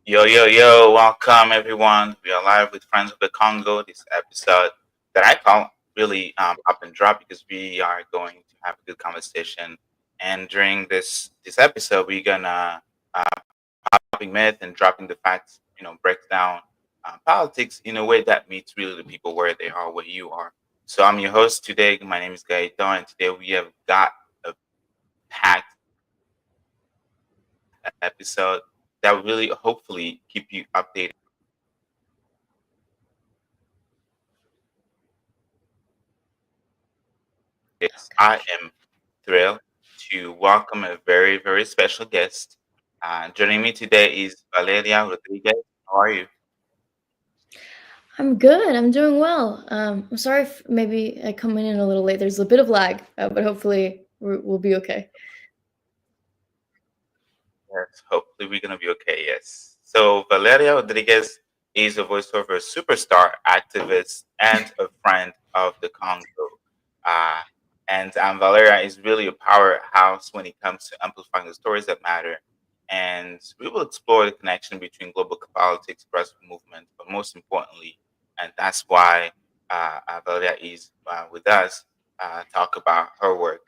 Yo, yo, yo, welcome everyone. We are live with Friends of the Congo. This episode that I call really up and drop because we are going to have a good conversation. And during this episode, we're gonna popping myth and dropping the facts, break down politics in a way that meets really the people where they are, where you are. So I'm your host today. My name is Gaito, and today we have got a packed episode that will really hopefully keep you updated. I am thrilled to welcome a very, very special guest. Joining me today is Valeria Rodriguez. How are you? I'm good. I'm doing well. I'm sorry if maybe I come in a little late. There's a bit of lag, but hopefully we'll be okay. Yes, hopefully we're going to be okay. Yes. So, Valeria Rodriguez is a voiceover superstar, activist, and a friend of the Congo. Uh, and Valeria is really a powerhouse when it comes to amplifying the stories that matter. And we will explore the connection between global politics, progressive movement, but most importantly, and that's why Valeria is with us, talk about her work.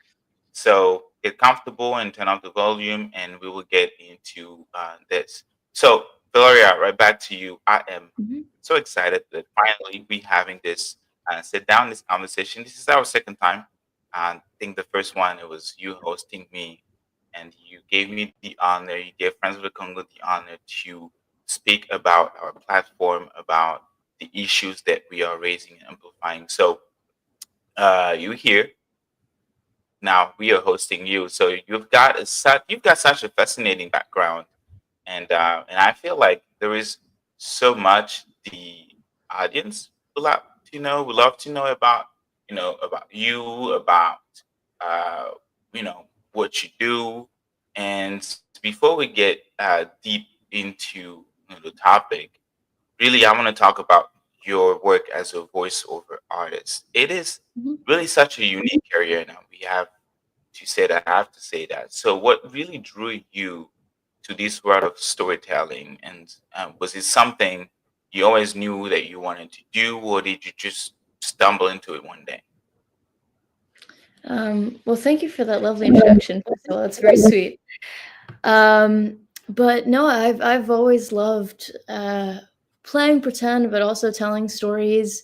So get comfortable and turn up the volume, and we will get into this. So, Valeria, right back to you. I am Mhm. so excited that finally we having this sit down this conversation. This is our second time. I think the first one it was you hosting me, and you gave me the honor. You gave Friends of the Congo the honor to speak about our platform, about the issues that we are raising and amplifying. So, you here now we are hosting you, so you've got such a fascinating background, and I feel like there is so much the audience would love to know. Would love to know about about you, about uh, what you do, and before we get deep into the topic, really, I want to talk about your work as a voiceover artist. It is Mhm. really such a unique area now. We have to say that. I have to say that. So, what really drew you to this world of storytelling, and was it something you always knew that you wanted to do, or did you just stumble into it one day? Well, thank you for that lovely introduction. First of all, that's very sweet. But no, I've always loved playing pretend, but also telling stories.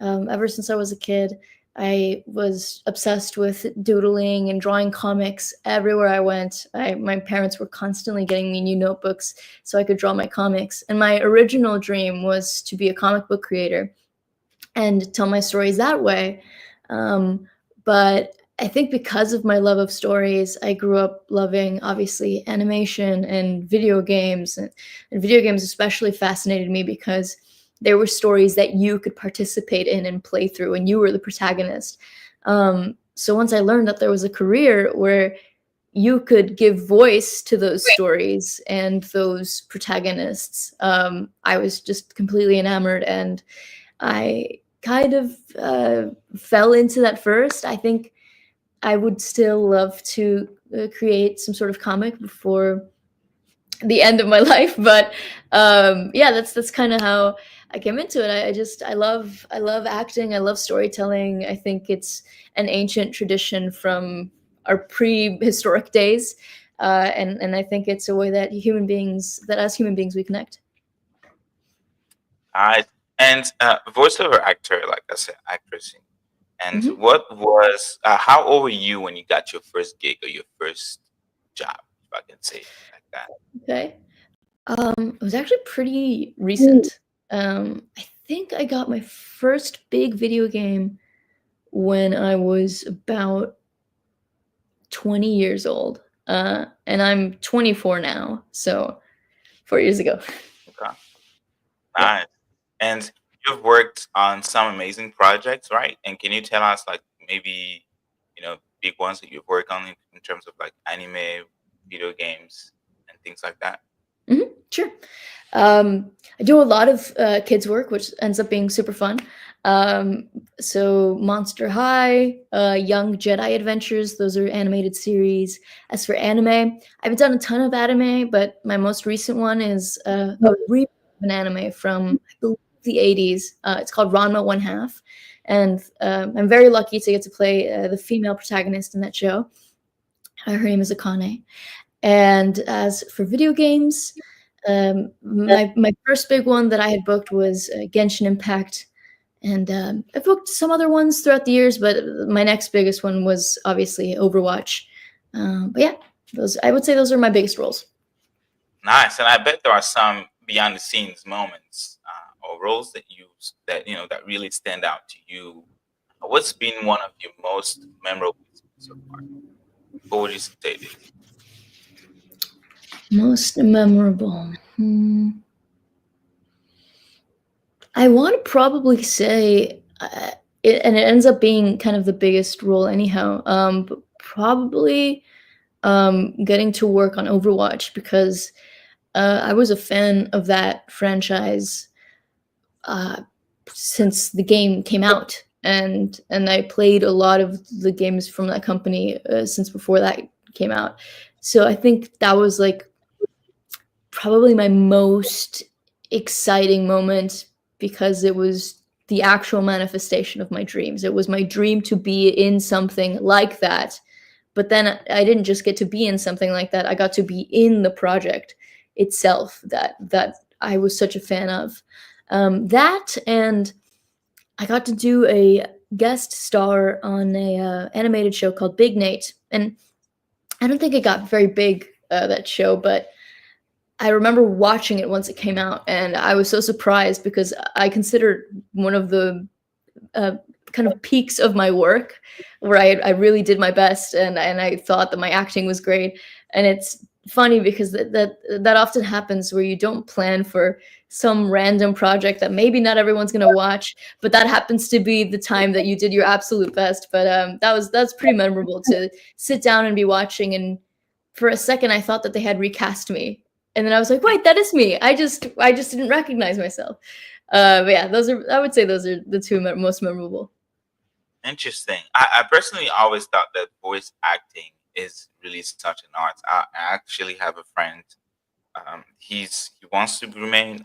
Ever since I was a kid, I was obsessed with doodling and drawing comics everywhere I went. My parents were constantly getting me new notebooks so I could draw my comics. And my original dream was to be a comic book creator and tell my stories that way. Um, but I think because of my love of stories, I grew up loving obviously animation and video games, and video games especially fascinated me because there were stories that you could participate in and play through, and you were the protagonist. So once I learned that there was a career where you could give voice to those stories and those protagonists, I was just completely enamored, and I kind of fell into that first. I think I would still love to create some sort of comic before the end of my life, but yeah, that's kind of how I came into it. I love acting. I love storytelling. I think it's an ancient tradition from our prehistoric days, and I think it's a way that as human beings, we connect. I and voiceover actor, like I said, actress. And Hmm. how old were you when you got your first gig or your first job, if I can say it like that? Okay. It was actually pretty recent. I think I got my first big video game when I was about 20 years old. And I'm 24 now, so 4 years ago. Okay, Yeah. nice. And you've worked on some amazing projects, right? And can you tell us, like, maybe, big ones that you've worked on in terms of like anime, video games, and things like that? Sure. I do a lot of kids' work, which ends up being super fun. Um, so Monster High, Young Jedi Adventures, those are animated series. As for anime, I haven't done a ton of anime, but my most recent one is a remake of an anime from I believe the 80s. It's called Ranma One Half, and I'm very lucky to get to play the female protagonist in that show. Her name is Akane. And as for video games, my first big one that I had booked was Genshin Impact, and I've booked some other ones throughout the years, but my next biggest one was obviously Overwatch. But yeah, those I would say those are my biggest roles. Nice, and I bet there are some behind the scenes moments or roles that that really stand out to you. What's been one of your most memorable so far? What would you say it is? Most memorable. I want to probably say, and it ends up being kind of the biggest role anyhow. But probably getting to work on Overwatch because I was a fan of that franchise since the game came out, and I played a lot of the games from that company since before that came out. So I think that was like probably my most exciting moment because it was the actual manifestation of my dreams. It was my dream to be in something like that. But then I didn't just get to be in something like that. I got to be in the project itself that I was such a fan of. That and I got to do a guest star on a animated show called Big Nate, and I don't think it got very big that show, but I remember watching it once it came out, and I was so surprised because I considered one of the uh, kind of peaks of my work where I really did my best, and I thought that my acting was great. And it's funny because that often happens where you don't plan for some random project that maybe not everyone's going to watch, but that happens to be the time that you did your absolute best. But that's pretty memorable to sit down and be watching, and for a second I thought that they had recast me, and then I was like, wait, that is me. I just didn't recognize myself. But yeah, those are, I would say those are the two most memorable. Interesting. I personally always thought that voice acting is really such an art. I actually have a friend. He wants to remain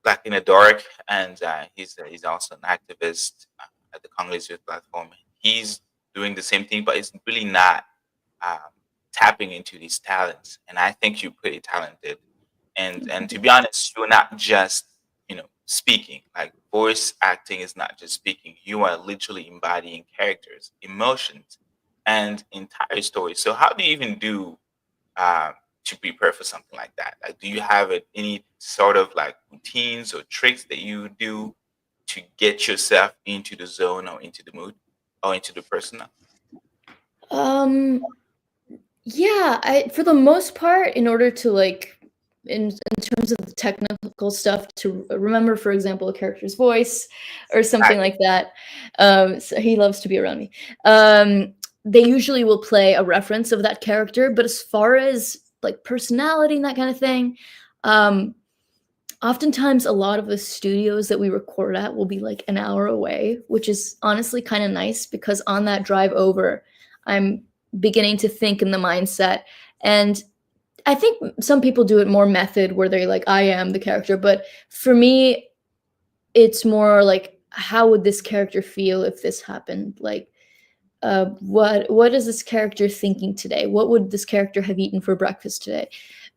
black in the dark, and he's also an activist at the Congolese youth platform. He's doing the same thing, but it's really not um, tapping into these talents. And I think you're pretty talented. And to be honest, you're not just speaking. Like voice acting is not just speaking. You are literally embodying characters, emotions, and entire stories. So how do you even do uh, to prepare for something like that? Like, do you have any sort of like routines or tricks that you do to get yourself into the zone or into the mood or into the persona? Um, yeah, I for the most part, in order to like, in terms of the technical stuff, to remember, for example, a character's voice or something Right. like that. So he loves to be around me. They usually will play a reference of that character, but as far as like personality and that kind of thing, um, oftentimes a lot of the studios that we record at will be like an hour away, which is honestly kind of nice because on that drive over, I'm beginning to think in the mindset. And I think some people do it more method where they're like, I am the character. But for me, it's more like, how would this character feel if this happened? Like, what is this character thinking today? What would this character have eaten for breakfast today?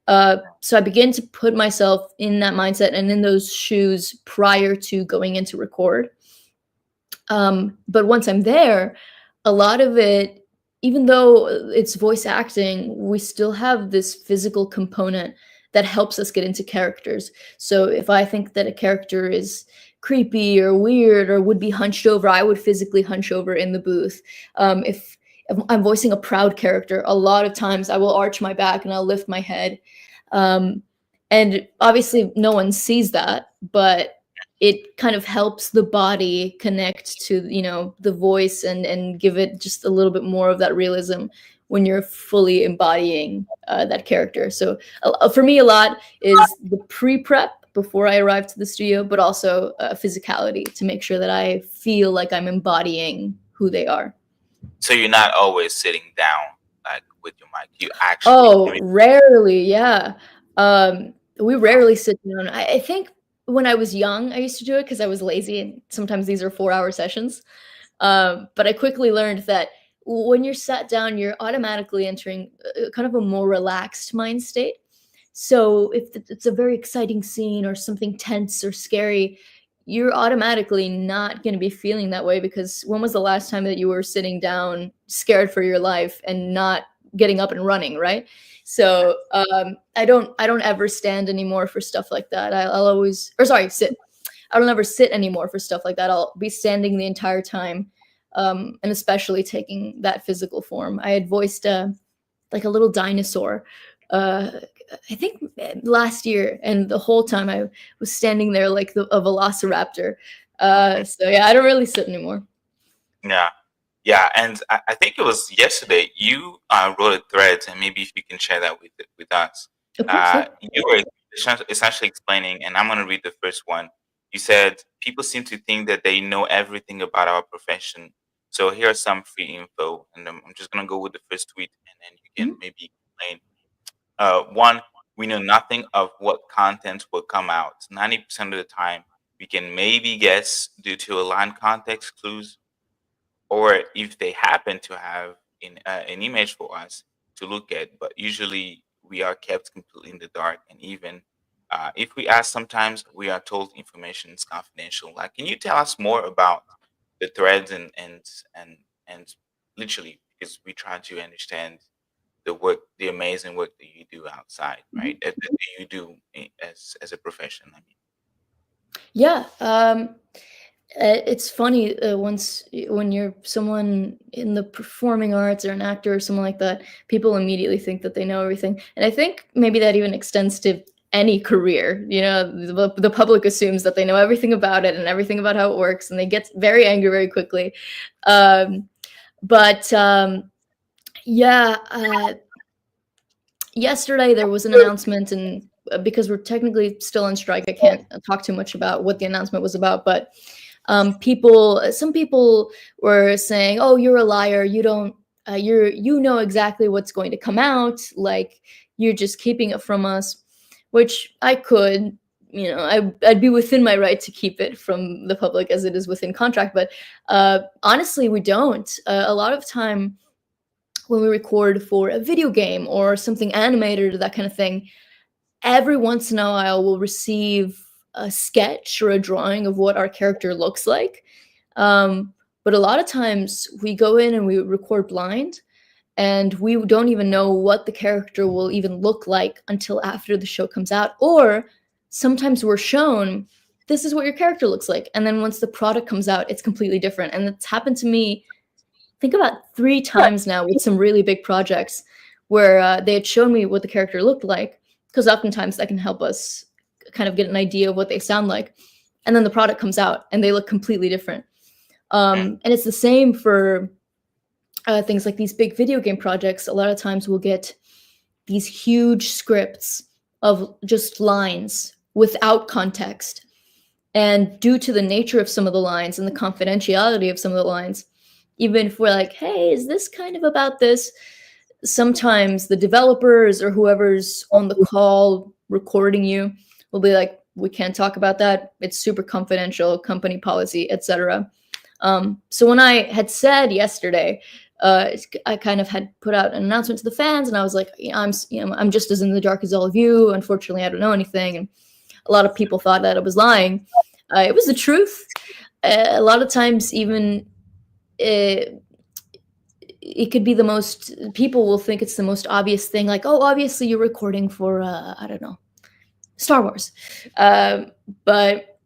So I begin to put myself in that mindset and in those shoes prior to going into record. But once I'm there, a lot of it, even though it's voice acting, we still have this physical component that helps us get into characters. So if I think that a character is creepy or weird or would be hunched over, I would physically hunch over in the booth. If I'm voicing a proud character, a lot of times I will arch my back and I'll lift my head. Um, and obviously, no one sees that, but it kind of helps the body connect to the voice and give it just a little bit more of that realism when you're fully embodying that character. So for me, a lot is the pre-prep before I arrive to the studio, but also physicality to make sure that I feel like I'm embodying who they are. So you're not always sitting down like with your mic. You actually Oh, rarely, yeah. We rarely sit down. I think when I was young, I used to do it because I was lazy, and sometimes these are 4-hour sessions. But I quickly learned that when you're sat down, you're automatically entering kind of a more relaxed mind state. So if it's a very exciting scene or something tense or scary, you're automatically not going to be feeling that way, because when was the last time that you were sitting down scared for your life and not getting up and running, right? So I don't ever stand anymore for stuff like that. I'll always, or sorry, sit. I don't ever sit anymore for stuff like that. I'll be standing the entire time, and especially taking that physical form. I had voiced like a little dinosaur, uh, I think last year, and the whole time I was standing there like a velociraptor. okay. So yeah, I don't really sit anymore. Yeah. Yeah, and I think it was yesterday you wrote a thread, and maybe if you can share that with us. Of course, yeah. You were essentially explaining, and I'm going to read the first one. You said people seem to think that they know everything about our profession. So here are some free info, and I'm just going to go with the first tweet, and then you can Mhm. maybe explain. One, we know nothing of what content will come out. 90% of the time, we can maybe guess due to aligned context clues, or if they happen to have an image for us to look at, but usually we are kept completely in the dark. And even if we ask, sometimes we are told information is confidential. Like, can you tell us more about the threads and and literally, because we try to understand the work, the amazing work that you do outside, right? Mhm. That you do as a profession. I mean, Yeah. It's funny, once when you're someone in the performing arts or an actor or someone like that, people immediately think that they know everything, and I think maybe that even extends to any career. You know, the public assumes that they know everything about it and everything about how it works, and they get very angry very quickly. Um, but yeah, yesterday there was an announcement, and because we're technically still on strike, I can't talk too much about what the announcement was about, but some people were saying, "Oh, you're a liar. You don't. You know exactly what's going to come out. Like you're just keeping it from us," which I could. You know, I'd be within my right to keep it from the public as it is within contract. But honestly, we don't. A lot of time when we record for a video game or something animated or that kind of thing, every once in a while we'll receive a sketch or a drawing of what our character looks like. But a lot of times we go in and we record blind, and we don't even know what the character will even look like until after the show comes out. Or sometimes we're shown, this is what your character looks like. And then once the product comes out, it's completely different. And it's happened to me, I think about 3 times now with some really big projects where they had shown me what the character looked like, because oftentimes that can help us kind of get an idea of what they sound like. And then the product comes out and they look completely different. mm, And it's the same for things like these big video game projects. A lot of times we'll get these huge scripts of just lines without context. And due to the nature of some of the lines and the confidentiality of some of the lines, even if we're like, hey, is this kind of about this? Sometimes the developers or whoever's on the call recording you will be like, we can't talk about that. It's super confidential, company policy, etc. So when I had said yesterday, I kind of had put out an announcement to the fans, and I was like, I'm just as in the dark as all of you. Unfortunately, I don't know anything, and a lot of people thought that I was lying. It was the truth. A lot of times, even it, it could be the most, people will think it's the most obvious thing, like, oh, obviously you're recording for I don't know, Star Wars. Um, but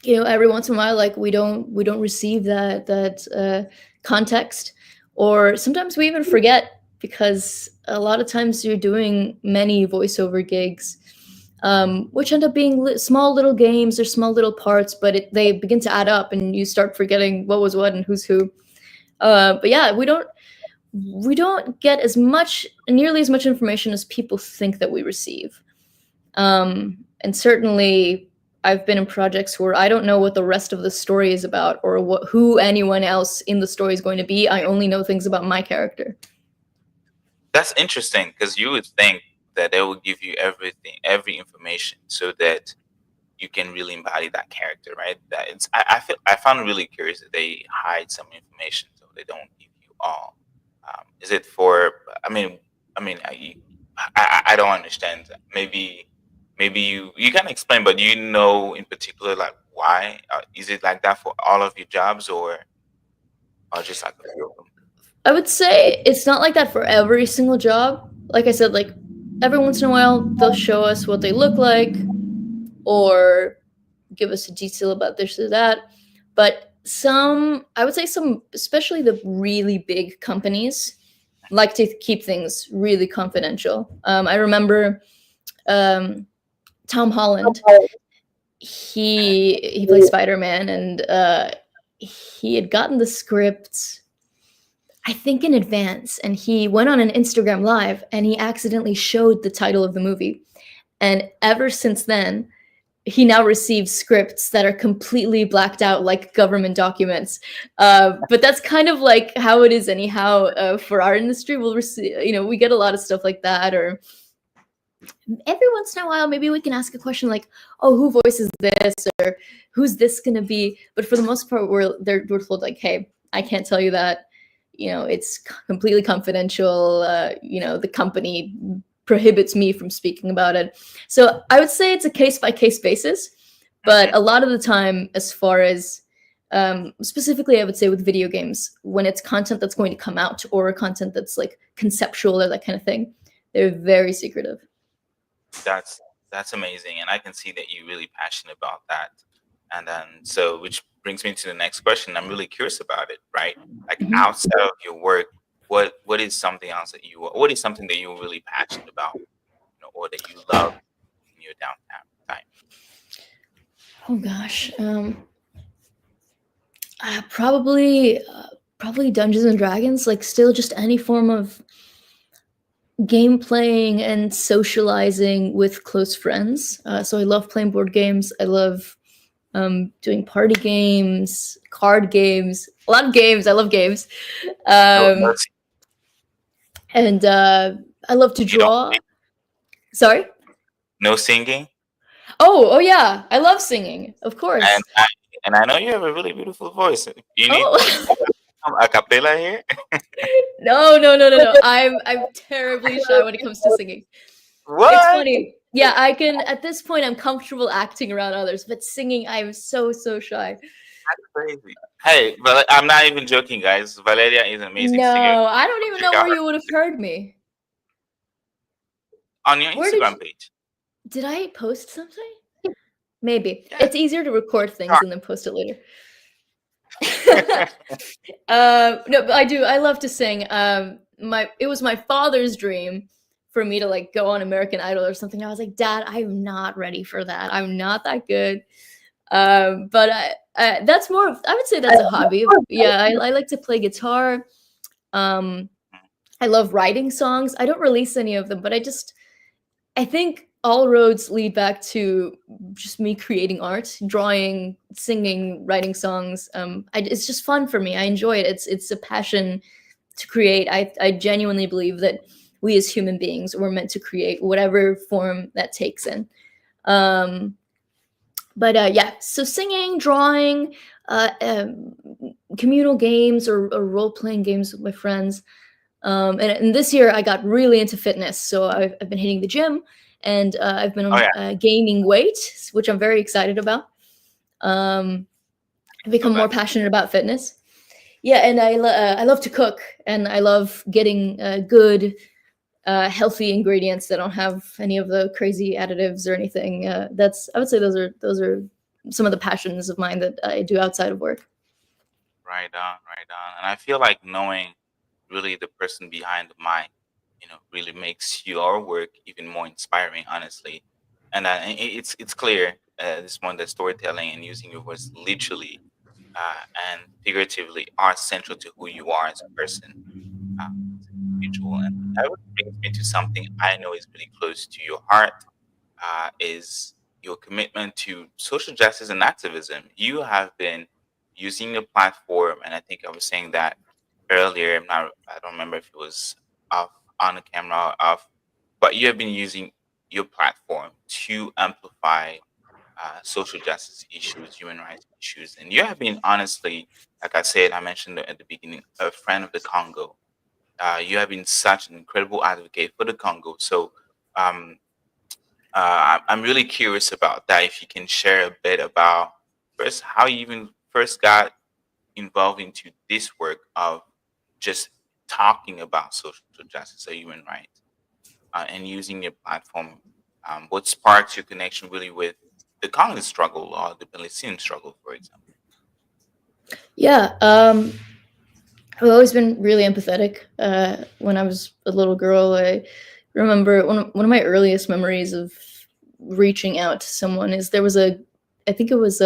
every once in a while, like we don't receive that context, or sometimes we even forget, because a lot of times you're doing many voiceover gigs, which end up being small little games or small little parts, but they begin to add up, and you start forgetting what was what and who's who. But yeah, we don't get nearly as much information as people think that we receive. And certainly I've been in projects where I don't know what the rest of the story is about or who anyone else in the story is going to be. I only know things about my character. That's interesting because you would think that they will give you everything, every information, so that you can really embody that character, right? That it's I found it really curious that they hide some information, so they don't give you all. Is it for? I don't understand. Maybe you can explain, but do you know in particular like why? Is it like that for all of your jobs, or just like a few of them? I would say it's not like that for every single job. Like I said, like every once in a while they'll show us what they look like or give us a detail about this or that. But some, I would say some, especially the really big companies, like to keep things really confidential. I remember um, Tom Holland. He plays Spider-Man, and he had gotten the script, I think, in advance, and he went on an Instagram live, and he accidentally showed the title of the movie. And ever since then, he now receives scripts that are completely blacked out like government documents. But that's kind of like how it is anyhow for our industry. We'll receive, we get a lot of stuff like that, or every once in a while, maybe we can ask a question like, "Oh, who voices this?" or "Who's this gonna be?" But for the most part, we're told like, "Hey, I can't tell you that. It's completely confidential. The company prohibits me from speaking about it." So I would say it's a case by case basis, but Hmm. a lot of the time, as far as specifically, I would say with video games, when it's content that's going to come out or content that's like conceptual or that kind of thing, they're very secretive. That's that's amazing, and I can see that you're really passionate about that. And then, so which brings me to the next question. I'm really curious about it, right? Like Mhm. outside of your work, what is something else that what is something that you're really passionate about, or that you love in your downtime time? Oh gosh, probably Dungeons and Dragons. Like, still just any form of game playing and socializing with close friends. So I love playing board games. I love doing party games, card games, a lot of games. I love games, No, no, um, and I love to you don't draw. sing? Sorry. No singing, Oh yeah, I love singing. Of and course. I know you have a really beautiful voice. You need Oh. some a cappella here. No. I'm terribly shy when it comes to singing. It's What? funny. Yeah, I can at this point I'm comfortable acting around others, but singing I'm so shy. Crazy. Hey, but I'm not even joking, guys. Valeria is an amazing singer. No, I don't even Check know out where her you would have heard me. on your Where did Instagram you, page. did I post something? Maybe. Yeah. It's easier to record things and then post it later. Sure. No, but I do. I love to sing. It was my father's dream for me to like go on American Idol or something. I was like, Dad, I'm not ready for that. I'm not that good. But that's more of, I would say that's a hobby. Yeah, I like to play guitar. Um, I love writing songs. I don't release any of them, but I think all roads lead back to just me creating art, drawing, singing, writing songs. It's just fun for me. I enjoy it. It's a passion to create. I genuinely believe that we as human beings were meant to create whatever form that takes in. Um, but yeah, so singing, drawing, communal games or role playing games with my friends. And this year I got really into fitness. So I've been hitting the gym and I've Oh been yeah, gaining weight, which I'm very excited about. Um, I've so become more that's passionate about fitness. Yeah, and I love to cook, and I love getting good, healthy ingredients that don't have any of the crazy additives or anything. That's I would say those are some of the passions of mine that I do outside of work. right on, right on. And I feel like knowing really the person behind the mic, really makes your work even more inspiring, honestly. And it's clear this one that storytelling and using your voice literally and figuratively are central to who you are as a person, as an individual. And that would brings me to something I know is really close to your heart. Is your commitment to social justice and activism. You have been using your platform, and I think I was saying that earlier. I don't remember if it was off on the camera or off, but you have been using your platform to amplify social justice issues, human rights issues, and you have been honestly, like I said, I mentioned at the beginning, a friend of the Congo. You have been such an incredible advocate for the Congo. So um, I'm really curious about that. If you can share a bit about first how you even first got involved into this work of just talking about social justice or human rights and using your platform. What sparks your connection really with the Congolese struggle or the Palestinian struggle, for example? Yeah, I've always been really empathetic. When I was a little girl, I remember one of my earliest memories of reaching out to someone is there was a, I think it was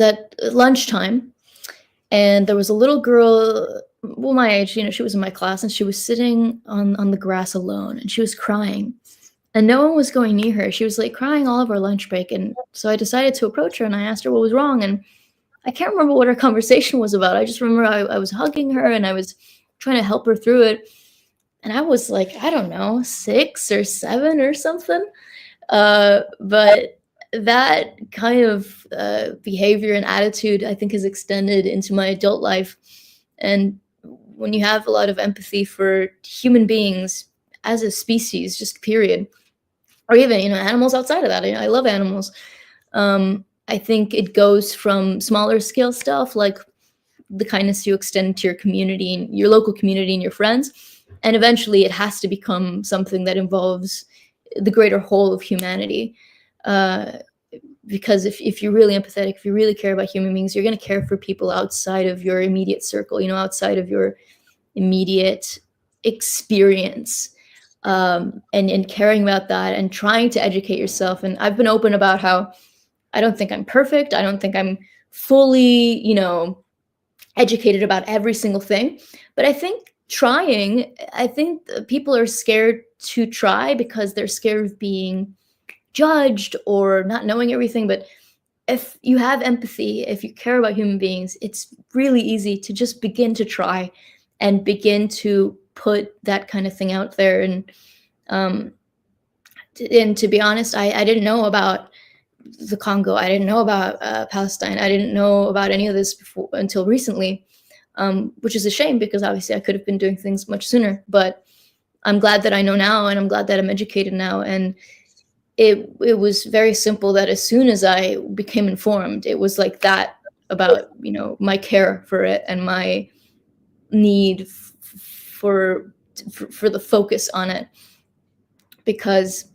at lunchtime, and there was a little girl, well, my age, she was in my class, and she was sitting on the grass alone, and she was crying, and no one was going near her. She was like crying all of our lunch break, and so I decided to approach her, and I asked her what was wrong, and I can't remember what our conversation was about. I just remember I was hugging her and I was trying to help her through it. And I was like, I don't know, 6 or 7 or something. But that kind of behavior and attitude, I think, has extended into my adult life. And when you have a lot of empathy for human beings as a species, just period, or even, animals outside of that, I love animals. I think it goes from smaller scale stuff like the kindness you extend to your community and your local community and your friends. And eventually it has to become something that involves the greater whole of humanity. Uh, because if you're really empathetic, if you really care about human beings, you're going to care for people outside of your immediate circle, outside of your immediate experience. And caring about that and trying to educate yourself. And I've been open about how I don't think I'm perfect. I don't think I'm fully, educated about every single thing. But I think people are scared to try because they're scared of being judged or not knowing everything. But if you have empathy, if you care about human beings, it's really easy to just begin to try and begin to put that kind of thing out there. Um, and to be honest, I didn't know about the Congo. I didn't know about Palestine. I didn't know about any of this before until recently, which is a shame because obviously I could have been doing things much sooner. But I'm glad that I know now, and I'm glad that I'm educated now. And it was very simple that as soon as I became informed, it was like that about my care for it and my need for the focus on it, because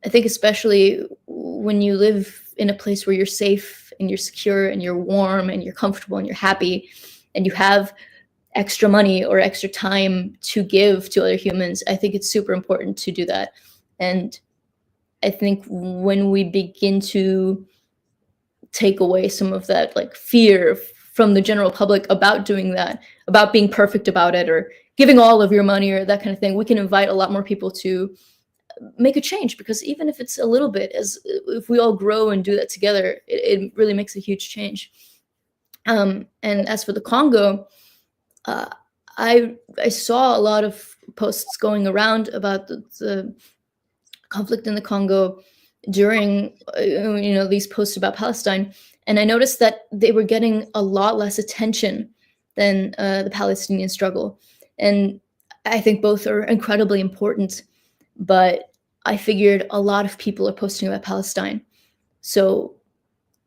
I think especially when you live in a place where you're safe and you're secure and you're warm and you're comfortable and you're happy and you have extra money or extra time to give to other humans, I think it's super important to do that. And I think when we begin to take away some of that like fear from the general public about doing that, about being perfect about it or giving all of your money or that kind of thing, we can invite a lot more people to make a change, because even if it's a little bit, as if we all grow and do that together, it really makes a huge change. And as for the Congo, uh, I saw a lot of posts going around about the conflict in the Congo during these posts about Palestine, and I noticed that they were getting a lot less attention than the Palestinian struggle, and I think both are incredibly important. But I figured a lot of people are posting about Palestine, so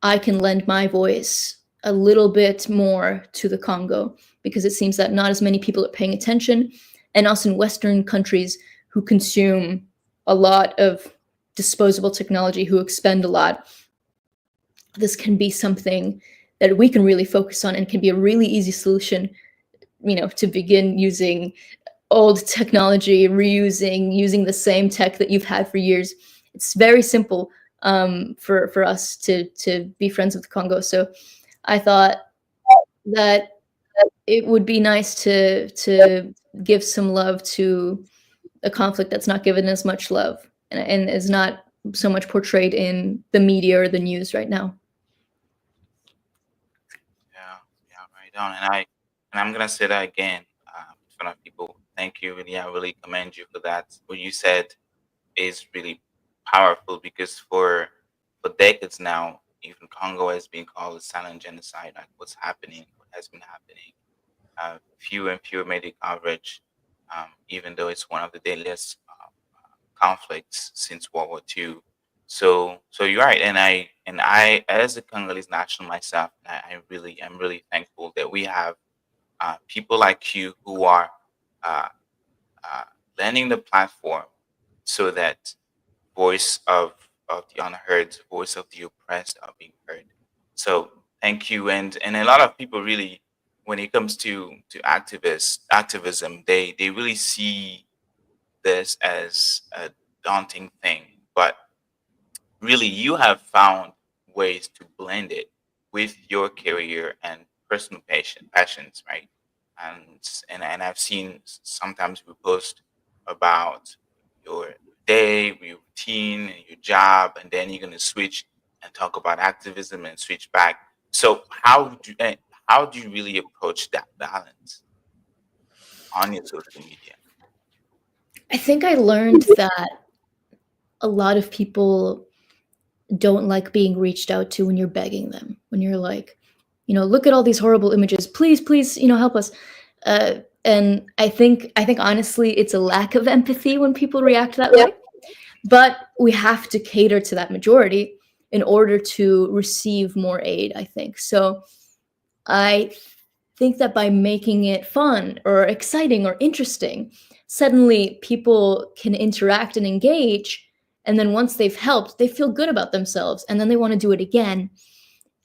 I can lend my voice a little bit more to the Congo, because it seems that not as many people are paying attention, and also in Western countries who consume a lot of disposable technology, who expend a lot, this can be something that we can really focus on and can be a really easy solution, to begin using old technology, using the same tech that you've had for years. It's very simple for us to be friends with the Congo. So I thought that it would be nice to give some love to a conflict that's not given as much love and is not so much portrayed in the media or the news right now. Yeah, yeah, right on. And I'm gonna say that again in front of people. Thank you, really. I really commend you for that. What you said is really powerful because for decades now, even Congo has been called a silent genocide. Like what's happening, what has been happening. Fewer and fewer media coverage, even though it's one of the deadliest conflicts since World War II. So you're right, and I, as a Congolese national myself, I'm really thankful that we have people like you who are uh, uh, lending the platform so that voice of the unheard, voice of the oppressed are being heard. So thank you, and a lot of people really, when it comes to activism, they really see this as a daunting thing, but really you have found ways to blend it with your career and personal passions, right? And I've seen sometimes we post about your day, your routine, and your job, and then you're gonna switch and talk about activism and switch back. So how do you really approach that balance on your social media? I think I learned that a lot of people don't like being reached out to when you're begging them, when you're like, look at all these horrible images, please, please, help us. And I think honestly, it's a lack of empathy when people react that way. But we have to cater to that majority in order to receive more aid, I think. So I think that by making it fun or exciting or interesting, suddenly people can interact and engage. And then once they've helped, they feel good about themselves. And then they want to do it again.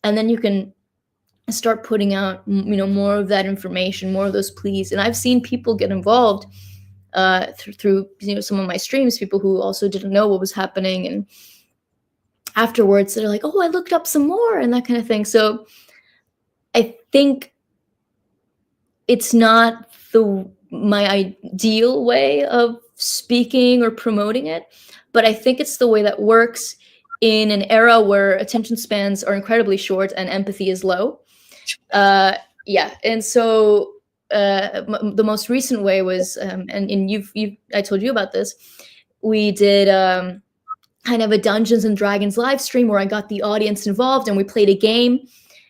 And then you can start putting out, more of that information, more of those pleas. And I've seen people get involved through some of my streams, people who also didn't know what was happening. And afterwards, they're like, oh, I looked up some more and that kind of thing. So I think it's not my ideal way of speaking or promoting it, but I think it's the way that works in an era where attention spans are incredibly short and empathy is low. Yeah, and so the most recent way was, and I told you about this. We did kind of a Dungeons and Dragons live stream where I got the audience involved and we played a game.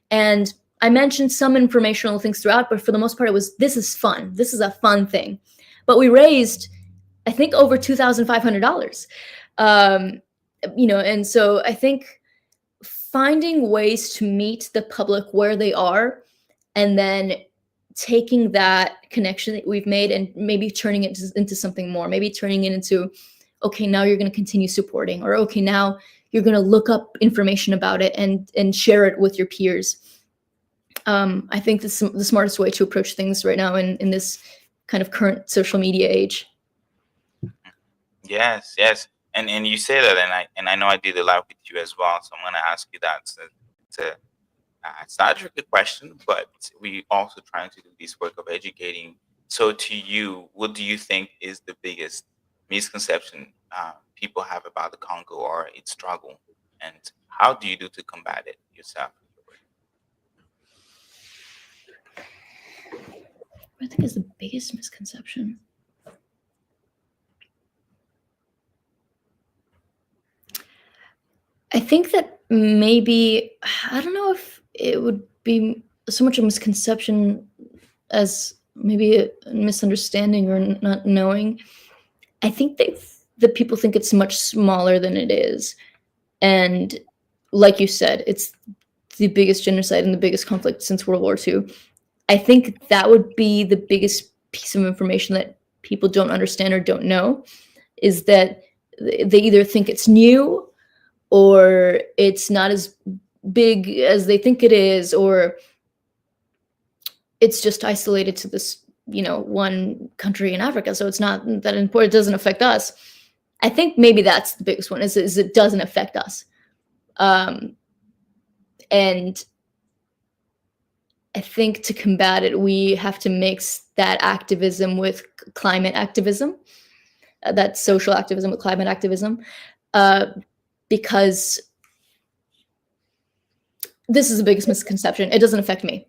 And I mentioned some informational things throughout, but for the most part, it was, this is fun. This is a fun thing. But we raised, I think, over $2,500. And so I think finding ways to meet the public where they are and then taking that connection that we've made and maybe turning it into something more, maybe turning it into, okay, now you're going to continue supporting, or okay, now you're going to look up information about it and share it with your peers. I think this is the smartest way to approach things right now in this kind of current social media age. Yes, yes, and you say that, and I know I did a lot with you as well. So I'm gonna ask you that. So it's not a tricky question, but we also trying to do this work of educating. So to you, what do you think is the biggest misconception people have about the Congo or its struggle, and how do you do to combat it yourself? I think is the biggest misconception. I think that maybe, I don't know if it would be so much a misconception as maybe a misunderstanding or not knowing. I think that people think it's much smaller than it is. And like you said, it's the biggest genocide and the biggest conflict since World War II. I think that would be the biggest piece of information that people don't understand or don't know, is that they either think it's new or it's not as big as they think it is, or it's just isolated to this, one country in Africa. So it's not that important. It doesn't affect us. I think maybe that's the biggest one is it doesn't affect us. And I think to combat it, we have to mix that activism with climate activism, that social activism with climate activism. because this is the biggest misconception. It doesn't affect me.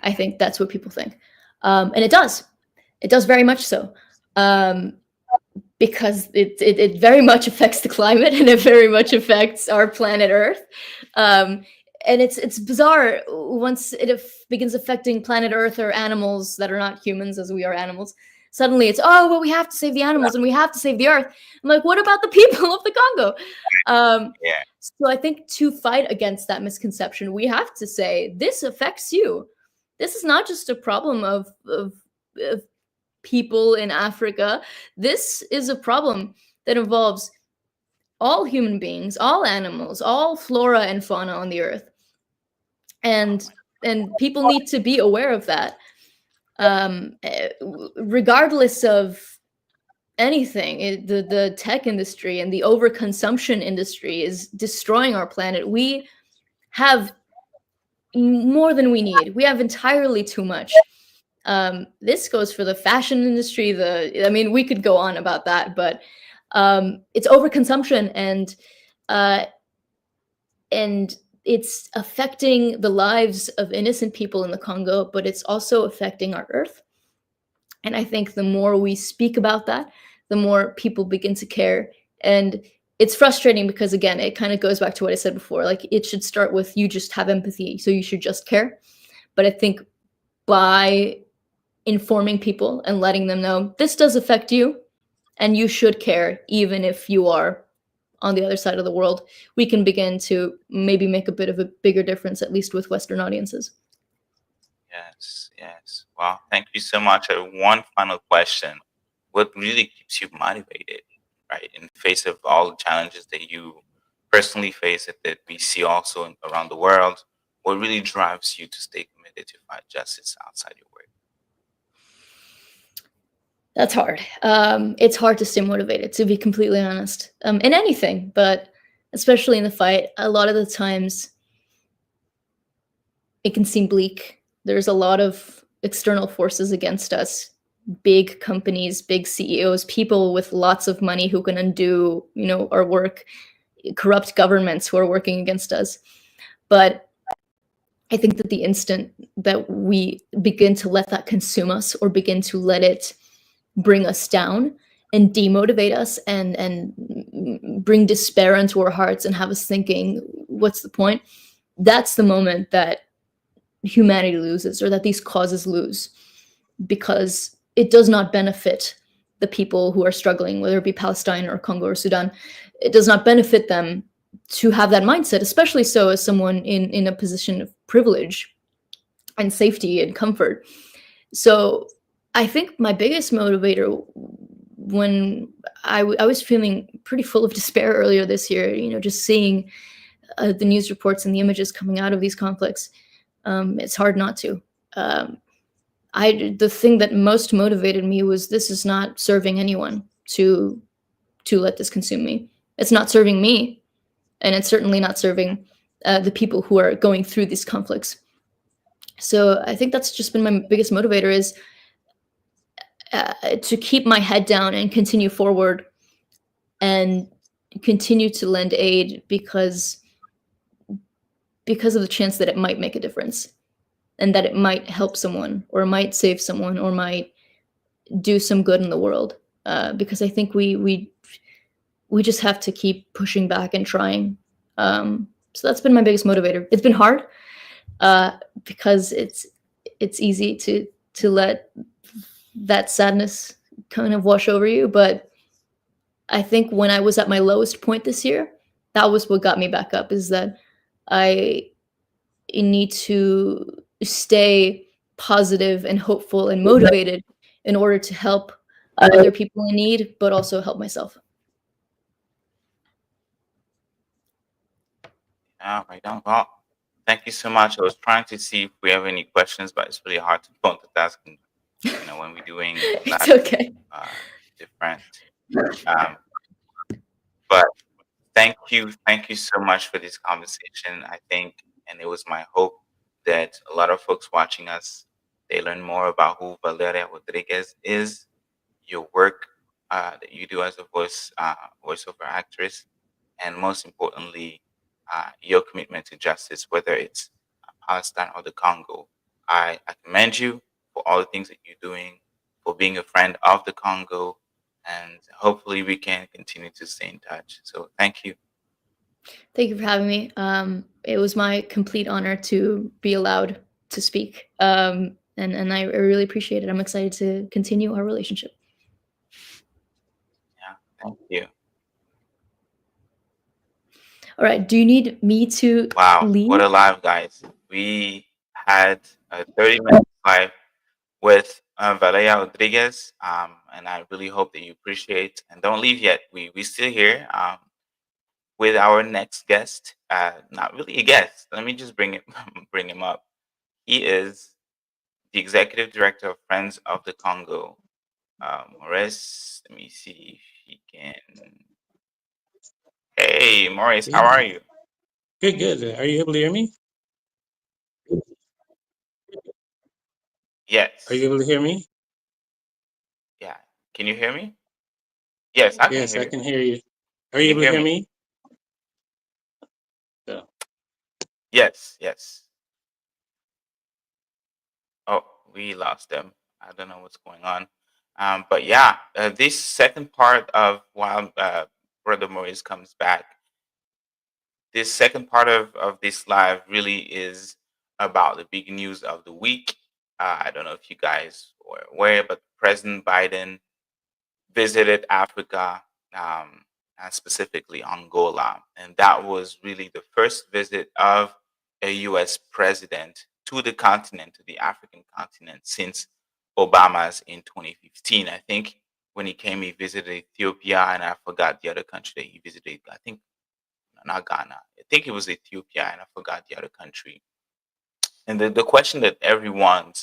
I Mhm. think that's what people think. And it does. It does very much so. Because it very much affects the climate and it very much affects our planet Earth. Um, and it's bizarre once it begins affecting planet Earth or animals that are not humans, as we are animals. Suddenly it's, oh, well, we have to save the animals and we have to save the Earth. I'm like, what about the people of the Congo? Yeah. So I think to fight against that misconception, we have to say this affects you. This is not just a problem of people in Africa. This is a problem that involves all human beings, all animals, all flora and fauna on the earth. And people need to be aware of that. Regardless of anything, the tech industry and the overconsumption industry is destroying our planet. We have more than we need. We have entirely too much. This goes for the fashion industry. I mean, we could go on about that, but it's overconsumption, uh, and it's affecting the lives of innocent people in the Congo, but it's also affecting our Earth. And I think the more we speak about that, the more people begin to care. And it's frustrating because, again, it kind of goes back to what I said before. Like, it should start with you just have empathy, so you should just care. But I think by informing people and letting them know this does affect you and you should care, even if you are on the other side of the world, we can begin to maybe make a bit of a bigger difference, at least with Western audiences. Yes, yes. Well, thank you so much. One final question. What really keeps you motivated, right? In the face of all the challenges that you personally face that we see also around the world, what really drives you to stay committed to fight justice outside your work? That's hard. It's hard to stay motivated, to be completely honest, in anything, but especially in the fight. A lot of the times, it can seem bleak. There's a lot of external forces against us, big companies, big CEOs, people with lots of money who can undo, our work, corrupt governments who are working against us. But I think that the instant that we begin to let that consume us or begin to let it bring us down and demotivate us and bring despair into our hearts and have us thinking, what's the point? That's the moment that humanity loses, or that these causes lose, because it does not benefit the people who are struggling, whether it be Palestine or Congo or Sudan. It does not benefit them to have that mindset, especially so as someone in a position of privilege and safety and comfort. So I think my biggest motivator, when I was feeling pretty full of despair earlier this year, just seeing the news reports and the images coming out of these conflicts, it's hard not to. The thing that most motivated me was, this is not serving anyone to let this consume me. It's not serving me, and it's certainly not serving the people who are going through these conflicts. So I think that's just been my biggest motivator, is to keep my head down and continue forward and continue to lend aid, because of the chance that it might make a difference and that it might help someone or might save someone or might do some good in the world. Because I think we just have to keep pushing back and trying. So that's been my biggest motivator. It's been hard, because it's easy to let that sadness kind of wash over you. But I think when I was at my lowest point this year, that was what got me back up, is that I need to stay positive and hopeful and motivated in order to help other people in need, but also help myself. Yeah, right on. Well, thank you so much. I was trying to see if we have any questions, but it's really hard to multitask, when we're doing It's that okay. different. Um, but thank you so much for this conversation. I think, and it was my hope that a lot of folks watching us, they learn more about who Valeria Rodriguez is, your work that you do as a voiceover actress, and most importantly, your commitment to justice, whether it's Palestine or the Congo. I commend you for all the things that you're doing, for being a friend of the Congo, and hopefully we can continue to stay in touch. So thank you. Thank you for having me. It was my complete honor to be allowed to speak, and I really appreciate it. I'm excited to continue our relationship. Yeah, thank you. All right. Do you need me to Wow, what leave? a live, guys. We had a 30-minute live with Valeria Rodriguez, and I really hope that you appreciate and don't leave yet. We still here with our next guest. Not really a guest. Let me just bring it bring him up. He is the executive director of Friends of the Congo. Maurice, let me see if he can. Hey, Maurice, how Yeah, are you? good, good. Are you able to hear me? Are you Yes. able to hear me? Yeah. Can you hear me? Yes, I can Yes, hear I you. can hear you. Are Can you you able to hear hear me? me? So, Yes, yes. Oh, we lost them. I don't know what's going on. But yeah, this second part of while Brother Maurice comes back, this second part of this live really is about the big news of the week. I don't know if you guys were aware, but President Biden visited Africa, and specifically Angola. And that was really the first visit of a US president to the continent, to the African continent, since Obama's in 2015. I think when he came, he visited Ethiopia, and I forgot the other country that he visited. I think not Ghana. I think it was Ethiopia, and I forgot the other country. And the question that everyone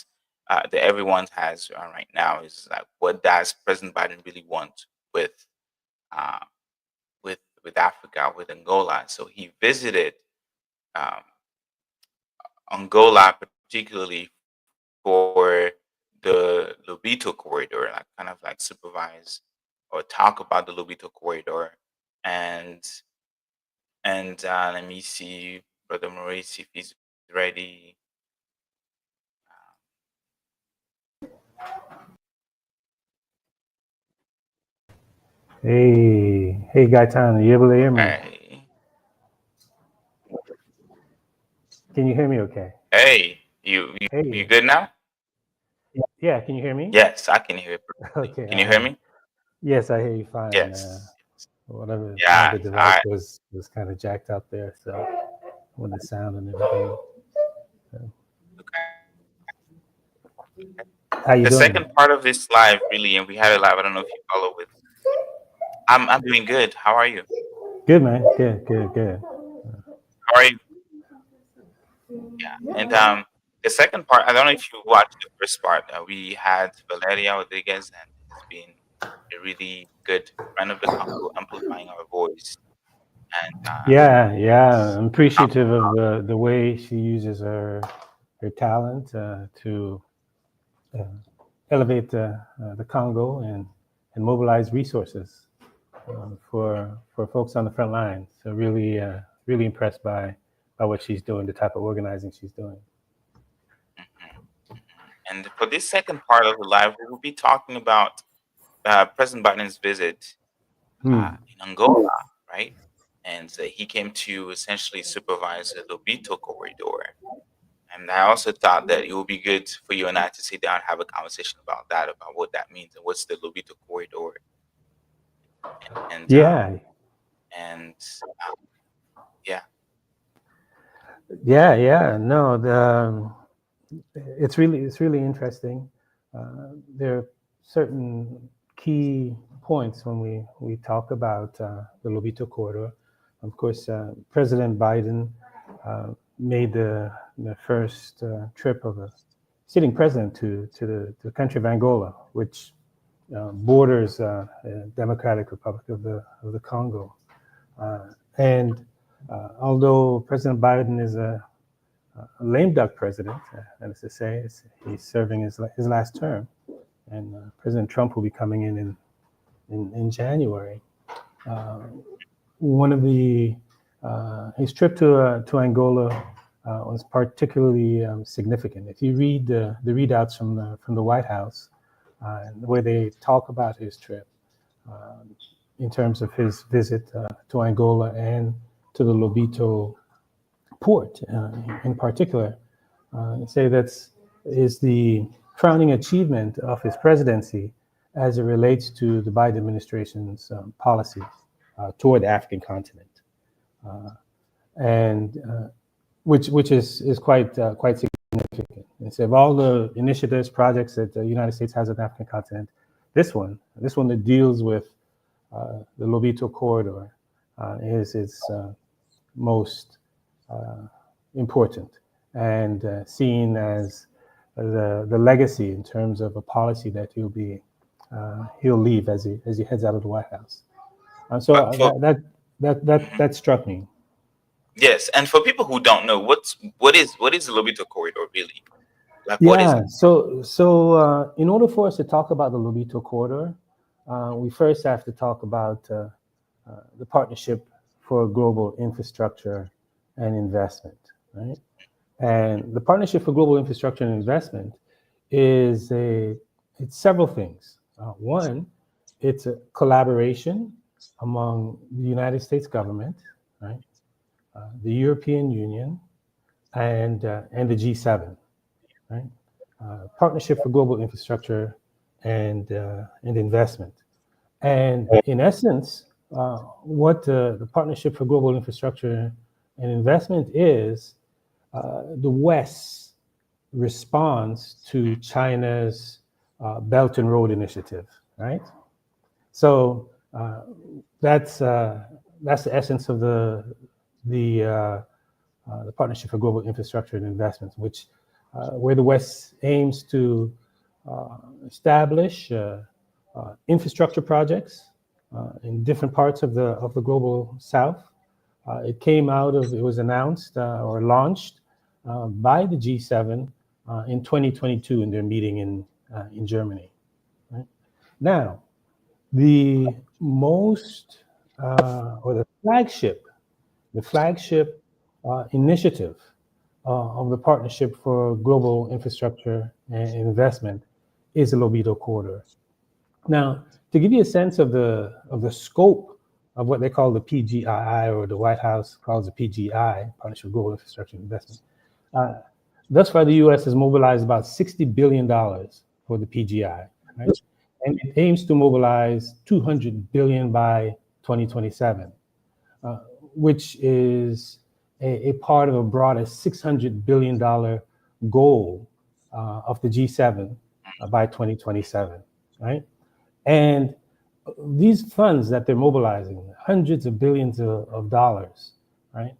has right now is like, what does President Biden really want with uh, with Africa, with Angola? So he visited um, Angola particularly for the Lobito Corridor, like kind of like supervise or talk about the Lobito Corridor, and let me see, Brother Maurice, if he's ready. Hey, Gaitan, are you able to hear me? Okay. Can you hear me okay? Hey, you Hey, good now? yeah, can you hear me? Yes, I can hear you perfectly. Okay, Can you hear me? yes, I hear you fine. Yes. One of Yeah. the device was kind of jacked up there, so with the sound and everything. So, how you The doing? second part of this live, really, and we had it live. I don't know if you follow with. I'm doing good. How are you? Good, man. Good, good, good. How are you? Yeah. And the second part, I don't know if you watched the first part. We had Valeria Rodriguez, and it's been a really good friend of the Congo, amplifying our voice. And Yeah, I'm talk- appreciative of the way she uses her talent to uh, elevate the Congo and mobilize resources for folks on the front lines. So really impressed by what she's doing, the type of organizing she's doing. Mhm, mhm. And for this second part of the live, we will be talking about President Biden's visit Hmm. in Angola, right? And he came to essentially supervise the Lobito Corridor. And I also thought that it would be good for you and I to sit down and have a conversation about that, about what that means and what's the Lobito Corridor, and Yeah, and uh, yeah. yeah. No, it's really interesting. There are certain key points when we talk about the Lobito corridor. Of course, President Biden made the first trip of a sitting president to the country of Angola, which borders Democratic Republic of the Congo. And although President Biden is a lame duck president, that is to say, he's serving his last term, and President Trump will be coming in January. Uh, one of his trip to Angola was particularly significant. If you read the readouts from the White House, where they talk about his trip in terms of his visit to Angola and to the Lobito port in particular, say is the crowning achievement of his presidency as it relates to the Biden administration's policy toward the African continent, and which is quite significant. And so, of all the initiatives, projects that the United States has on the African continent, this one that deals with the Lobito Corridor is its most important, and seen as the legacy in terms of a policy that he'll leave as he heads out of the White House. So that struck me. Yes, and for people who don't know, what is the Lobito Corridor really? Like, what is Yeah. it? So in order for us to talk about the Lobito Corridor, we first have to talk about the Partnership for Global Infrastructure and Investment, right? And the Partnership for Global Infrastructure and Investment it's several things. One, it's a collaboration among the United States government, right, the European Union, and the G7, right? Partnership for Global Infrastructure and Investment. And in essence, what the Partnership for Global Infrastructure and Investment is, the West's response to China's Belt and Road Initiative, right? So that's the essence of the Partnership for Global Infrastructure and Investment, which where the West aims to establish infrastructure projects in different parts of the global South. It was announced or launched by the G7 in 2022 in their meeting in Germany. Right? Now, the most or the flagship initiative of the Partnership for Global Infrastructure and Investment is the Lobito Corridor. Now, to give you a sense of the scope of what they call the PGII, or the White House calls the PGI, Partnership for Global Infrastructure and Investment, thus far the U.S. has mobilized about $60 billion for the PGI, right? And it aims to mobilize $200 billion by 2027, which is a part of a broader $600 billion goal of the G7 by 2027, right? And these funds that they're mobilizing, hundreds of billions of dollars, right?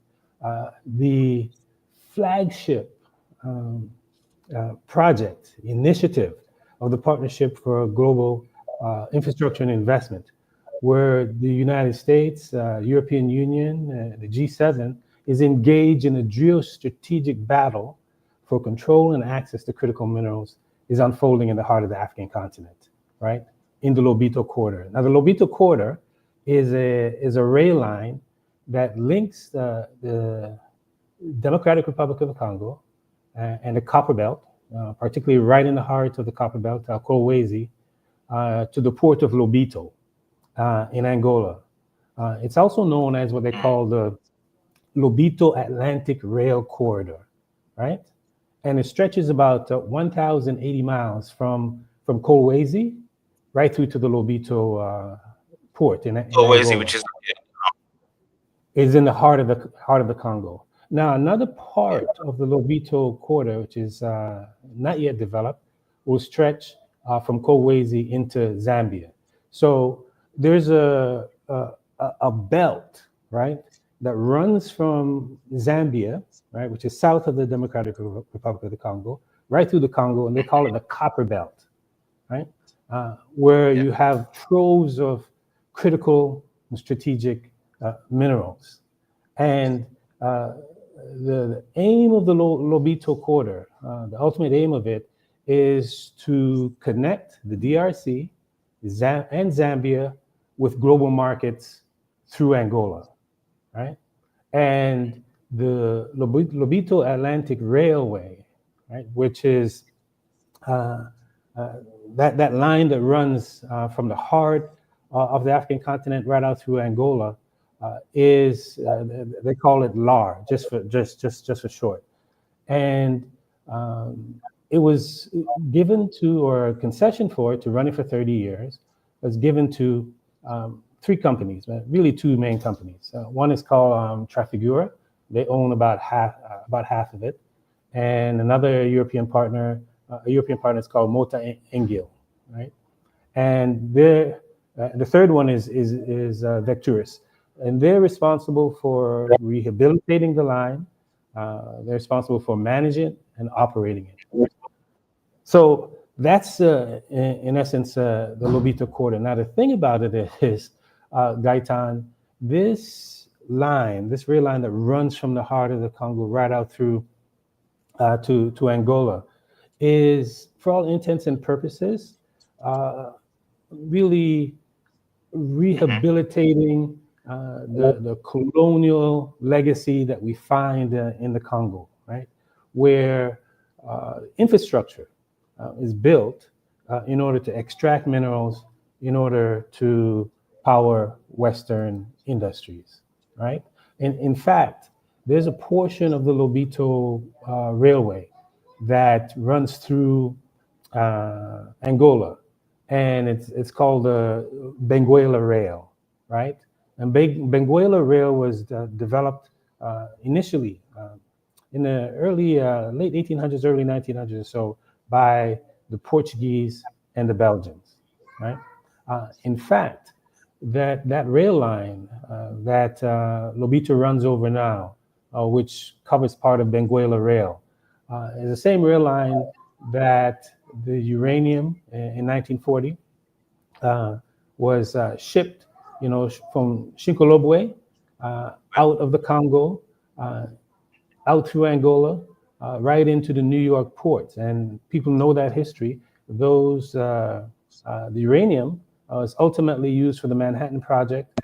The flagship project, initiative of the Partnership for Global Infrastructure and Investment, where the United States, European Union, the G7 is engaged in a geostrategic battle for control and access to critical minerals, is unfolding in the heart of the African continent, right? In the Lobito Corridor. Now, the Lobito Corridor is a rail line that links the Democratic Republic of the Congo and the Copper Belt, particularly right in the heart of the Copper Belt, Kolwezi, to the port of Lobito in Angola. It's also known as what they call the Lobito Atlantic Rail Corridor, right? And it stretches about 1,080 miles from Kolwezi right through to the Lobito port in Angola. Which is in the heart of the Congo. Now, another part of the Lobito Corridor, which is not yet developed, will stretch from Kolwezi into Zambia. So there's a belt, right, that runs from Zambia, right, which is south of the Democratic Republic of the Congo, right through the Congo, and they call it the Copper Belt, right, where you have troves of critical and strategic minerals. And the aim of the Lobito Corridor, the ultimate aim of it, is to connect the DRC and Zambia with global markets through Angola, right? And the Lobito Atlantic Railway, right, which is uh, uh, that line that runs from the heart of the African continent right out through Angola, is they call it LAR, just for short. And it was given to, or a concession for it to run it for 30 years, was given to three companies, really two main companies. One is called Trafigura. They own about half of it, and another European partner, is called Mota Engil, right? And the third one is Vecturis, and they're responsible for rehabilitating the line. They're responsible for managing it and operating it. So that's in essence the Lobito Corridor. Now the thing about it is, Gaitan, this rail line that runs from the heart of the Congo right out through to Angola, is, for all intents and purposes, really Hmm. rehabilitating the colonial legacy that we find in the Congo, right? Where infrastructure is built in order to extract minerals, in order to power Western industries, right? And in fact, there's a portion of the Lobito Railway that runs through Angola, and it's called the Benguela Rail, right? And Benguela Rail was developed initially in the late 1800s, early 1900s or so by the Portuguese and the Belgians, right? In fact, that rail line that Lobito runs over now, which covers part of Benguela Rail, is the same rail line that the uranium in 1940 uh, was shipped, from Shinkolobwe out of the Congo, uh, out through Angola, right into the New York ports. And people know that history. The uranium was ultimately used for the Manhattan Project,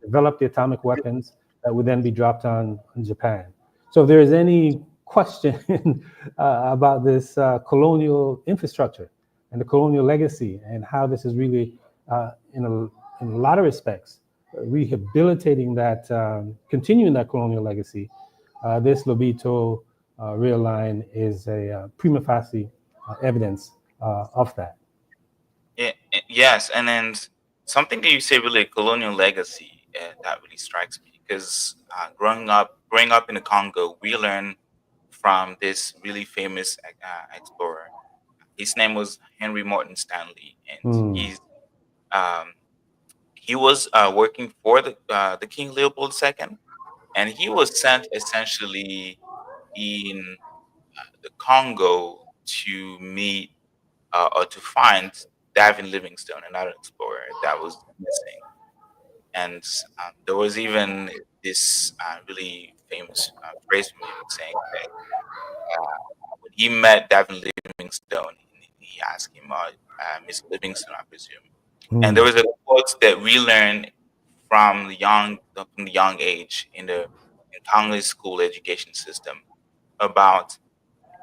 developed the atomic weapons that would then be dropped on Japan. So if there is any question about this colonial infrastructure and the colonial legacy and how this is really, in a lot of respects, rehabilitating that, continuing that colonial legacy, this Lobito rail line is a prima facie evidence of that. Yes, and then something that you say really colonial legacy that really strikes me because growing up in the Congo, we learn from this really famous explorer. His name was Henry Morton Stanley, and Mm. um, he was working for the King Leopold II, and he was sent essentially in the Congo to meet or to find Davin Livingstone, another explorer that was missing. And there was even this really famous phrase from him saying that when he met Davin Livingstone, he asked him, Mr. Livingstone, I presume. And there Mm. was a quote that we learned from the young age in the Congolese school education system about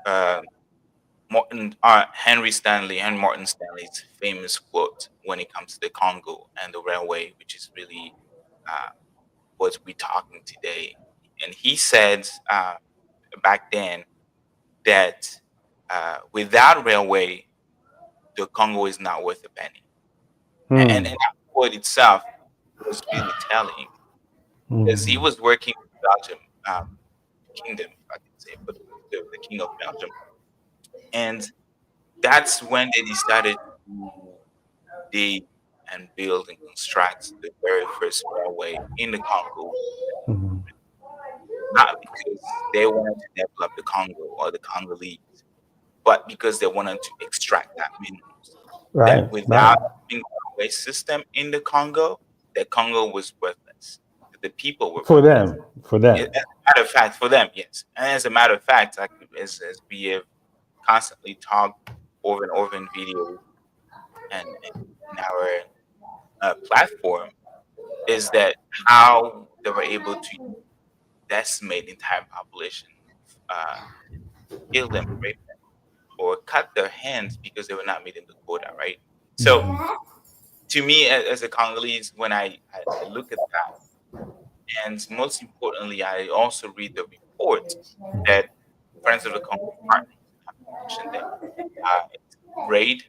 uh, Henry Morton Stanley's famous quote when it comes to the Congo and the railway, which is really uh, what we're talking today. And he said back then that without railway, the Congo is not worth a penny. And Mm. that quote itself was really telling because he Mm. was working with Belgium, kingdom, if I can say, but the king of Belgium. And that's when they decided to dig and build and construct the very first railway in the Congo, Mm. not because they wanted to develop the Congo or the Congolese, but because they wanted to extract that minerals. That Right, right. without having a railway system in the Congo, the Congo was worthless. The people were For worthless. them, for them. As a matter of fact, for them, yes. And as a matter of fact, like as we have constantly talked over and over in videos and in our platform, is that how they were able to decimate the entire population, uh, kill them, rape them, or cut their hands because they were not meeting the quota, right? So to me, as a Congolese, when I look at that, and most importantly, I also read the report that Friends of the Congo partners have mentioned that it's RAID,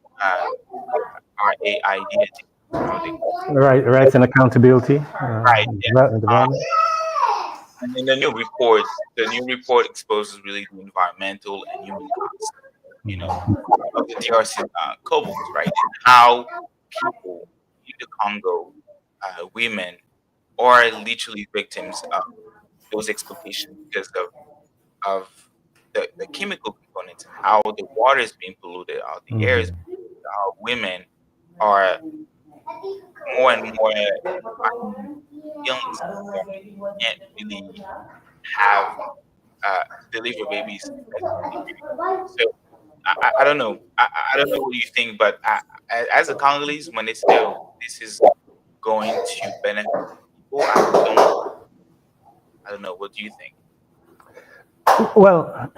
RAID, I think how they call Right, rights and accountability, it. Right, yes. development. And in the new report exposes really the environmental and human costs, you know, of the DRC cobalt, right? And how people in the Congo, women, are literally victims of those exploitations because of the chemical components and how the water is being polluted, how the air is Mhm. polluted, how women are more and more illness prone, can't really have uh, deliver babies effectively. So I don't know. I don't know what you think, but as a Congolese, when they say, "Oh, this is going to benefit people," I don't know. What do you think? Well,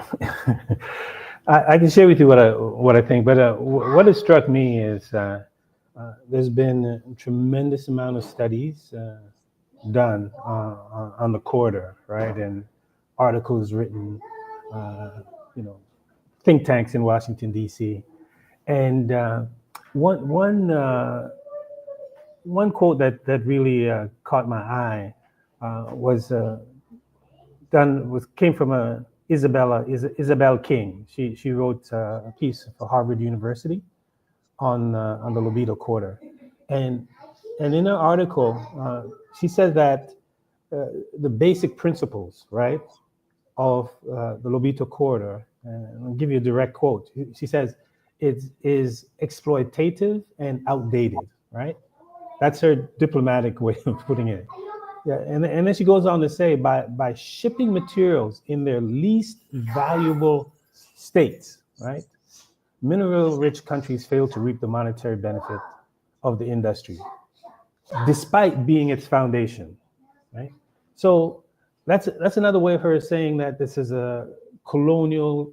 I can share with you what I think, but what has struck me is there's been a tremendous amount of studies done on the corridor, right, and articles written, uh, you know, think tanks in Washington D.C. And one one one quote that really caught my eye was done was came from Isabel King. She wrote a piece for Harvard University on the Lobito Corridor, and in her article she says that the basic principles, right, of the Lobito Corridor, and I'll give you a direct quote. She says it is exploitative and outdated, right? That's her diplomatic way of putting it. Yeah, and then she goes on to say by shipping materials in their least valuable states, right? Mineral-rich countries fail to reap the monetary benefit of the industry, despite being its foundation, right? So that's another way of her saying that this is a colonial,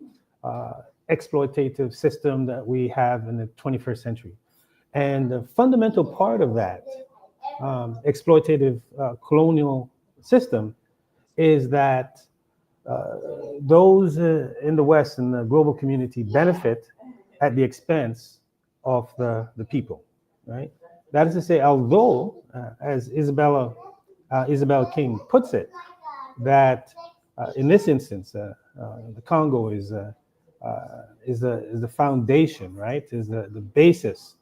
exploitative system that we have in the 21st century. And the fundamental part of that exploitative colonial system is that those in the West and the global community benefit at the expense of the people, right? That is to say, although, as Isabel King puts it, that in this instance, the Congo is the foundation, right? Is the basis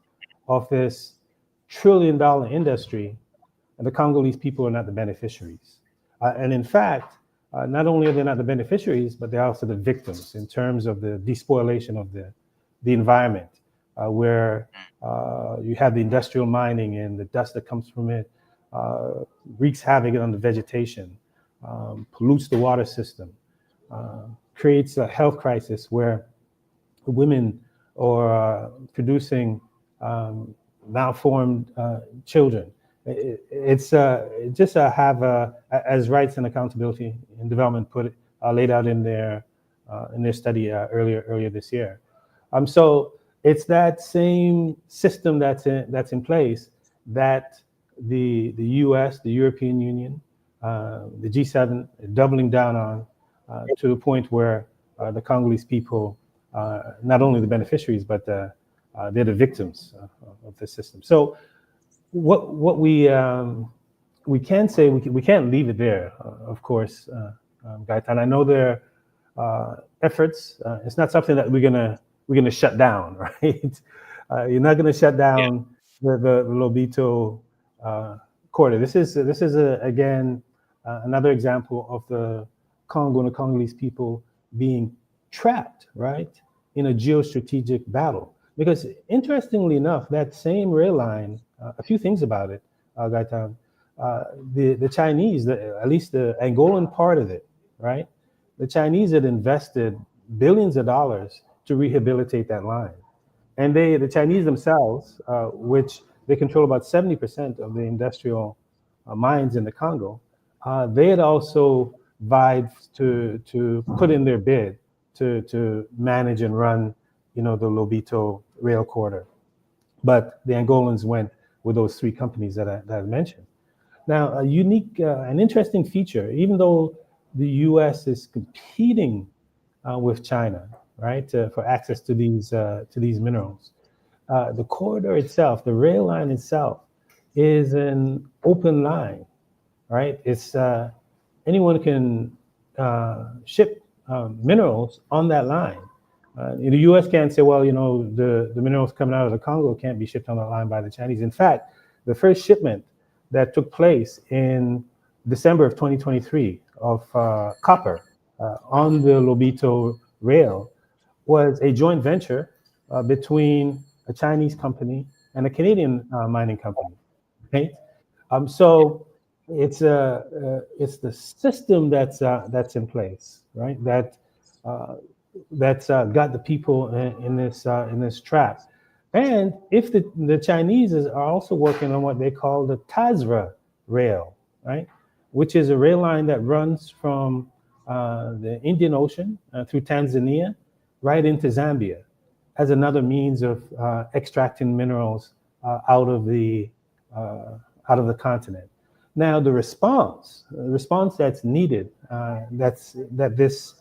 of this trillion-dollar industry, and the Congolese people are not the beneficiaries. And in fact, not only are they not the beneficiaries, but they're also the victims in terms of the despoilation of the environment, where you have the industrial mining and the dust that comes from it wreaks havoc on the vegetation, pollutes the water system, creates a health crisis where women are producing malformed children. It's just have as rights and accountability and development put laid out in their study earlier this year. So it's that same system that's in place that the U.S., the European Union, the G7 doubling down on to the point where the Congolese people not only the beneficiaries but they're the victims of the system. So what we can say we can't leave it there, of course, Gaetan. I know there are efforts. It's not something that we're gonna shut down, right? You're not gonna shut Yeah, down the Lobito corridor. This is again another example of the Congo and the Congolese people being trapped, right, in a geostrategic battle. Because interestingly enough, that same rail line, a few things about it, Gaitan, the Chinese, at least the Angolan part of it, right? The Chinese had invested billions of dollars to rehabilitate that line. And the Chinese themselves, which they control about 70% of the industrial mines in the Congo, they had also vied to put in their bid to manage and run, the Lobito rail corridor. But the Angolans went with those three companies that I mentioned. Now, a unique, an interesting feature, even though the U.S. is competing with China, right, for access to these minerals, the corridor itself, the rail line itself, is an open line, right? It's anyone can ship minerals on that line. The U.S. can't say, well, the minerals coming out of the Congo can't be shipped on that line by the Chinese. In fact, the first shipment that took place in December of 2023 of copper on the Lobito rail was a joint venture between a Chinese company and a Canadian mining company. Right? So it's the system that's in place, right? That's got the people in this trap. And if the Chinese are also working on what they call the Tazra rail, right, which is a rail line that runs from the Indian Ocean through Tanzania right into Zambia, as another means of extracting minerals out of the continent. Now, the response that's needed, that this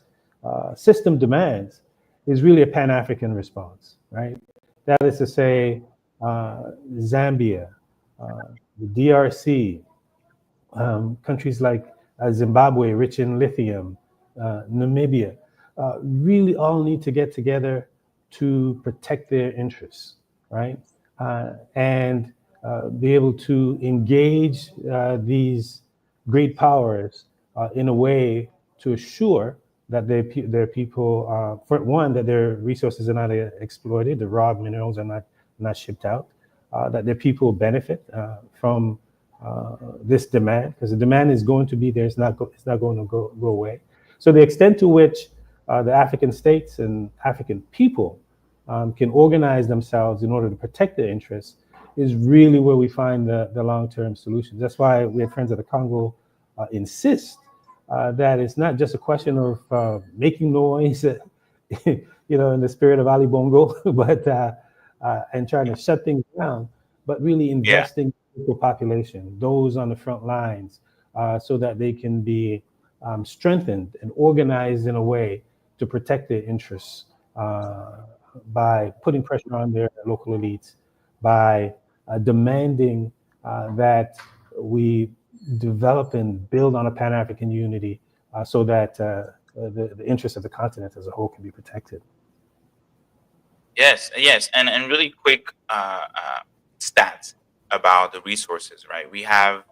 system demands, is really a Pan-African response, right? That is to say, Zambia, the DRC, countries like Zimbabwe, rich in lithium, Namibia, really all need to get together to protect their interests, right? And be able to engage these great powers in a way to assure that their people, for one, that their resources are not exploited, the raw minerals are not shipped out, that their people benefit from this demand, because the demand is going to be there. It's not going to go away. So the extent to which the African states and African people can organize themselves in order to protect their interests is really where we find the long-term solutions. That's why we have friends at the Congo insist that it's not just a question of making noise, in the spirit of Ali Bongo, but and trying to shut things down, but really investing in the population, those on the front lines, so that they can be strengthened and organized in a way to protect their interests by putting pressure on their local elites, by demanding that we develop and build on a Pan-African unity so that the interests of the continent as a whole can be protected. Yes, yes, and really quick stats about the resources, right? We have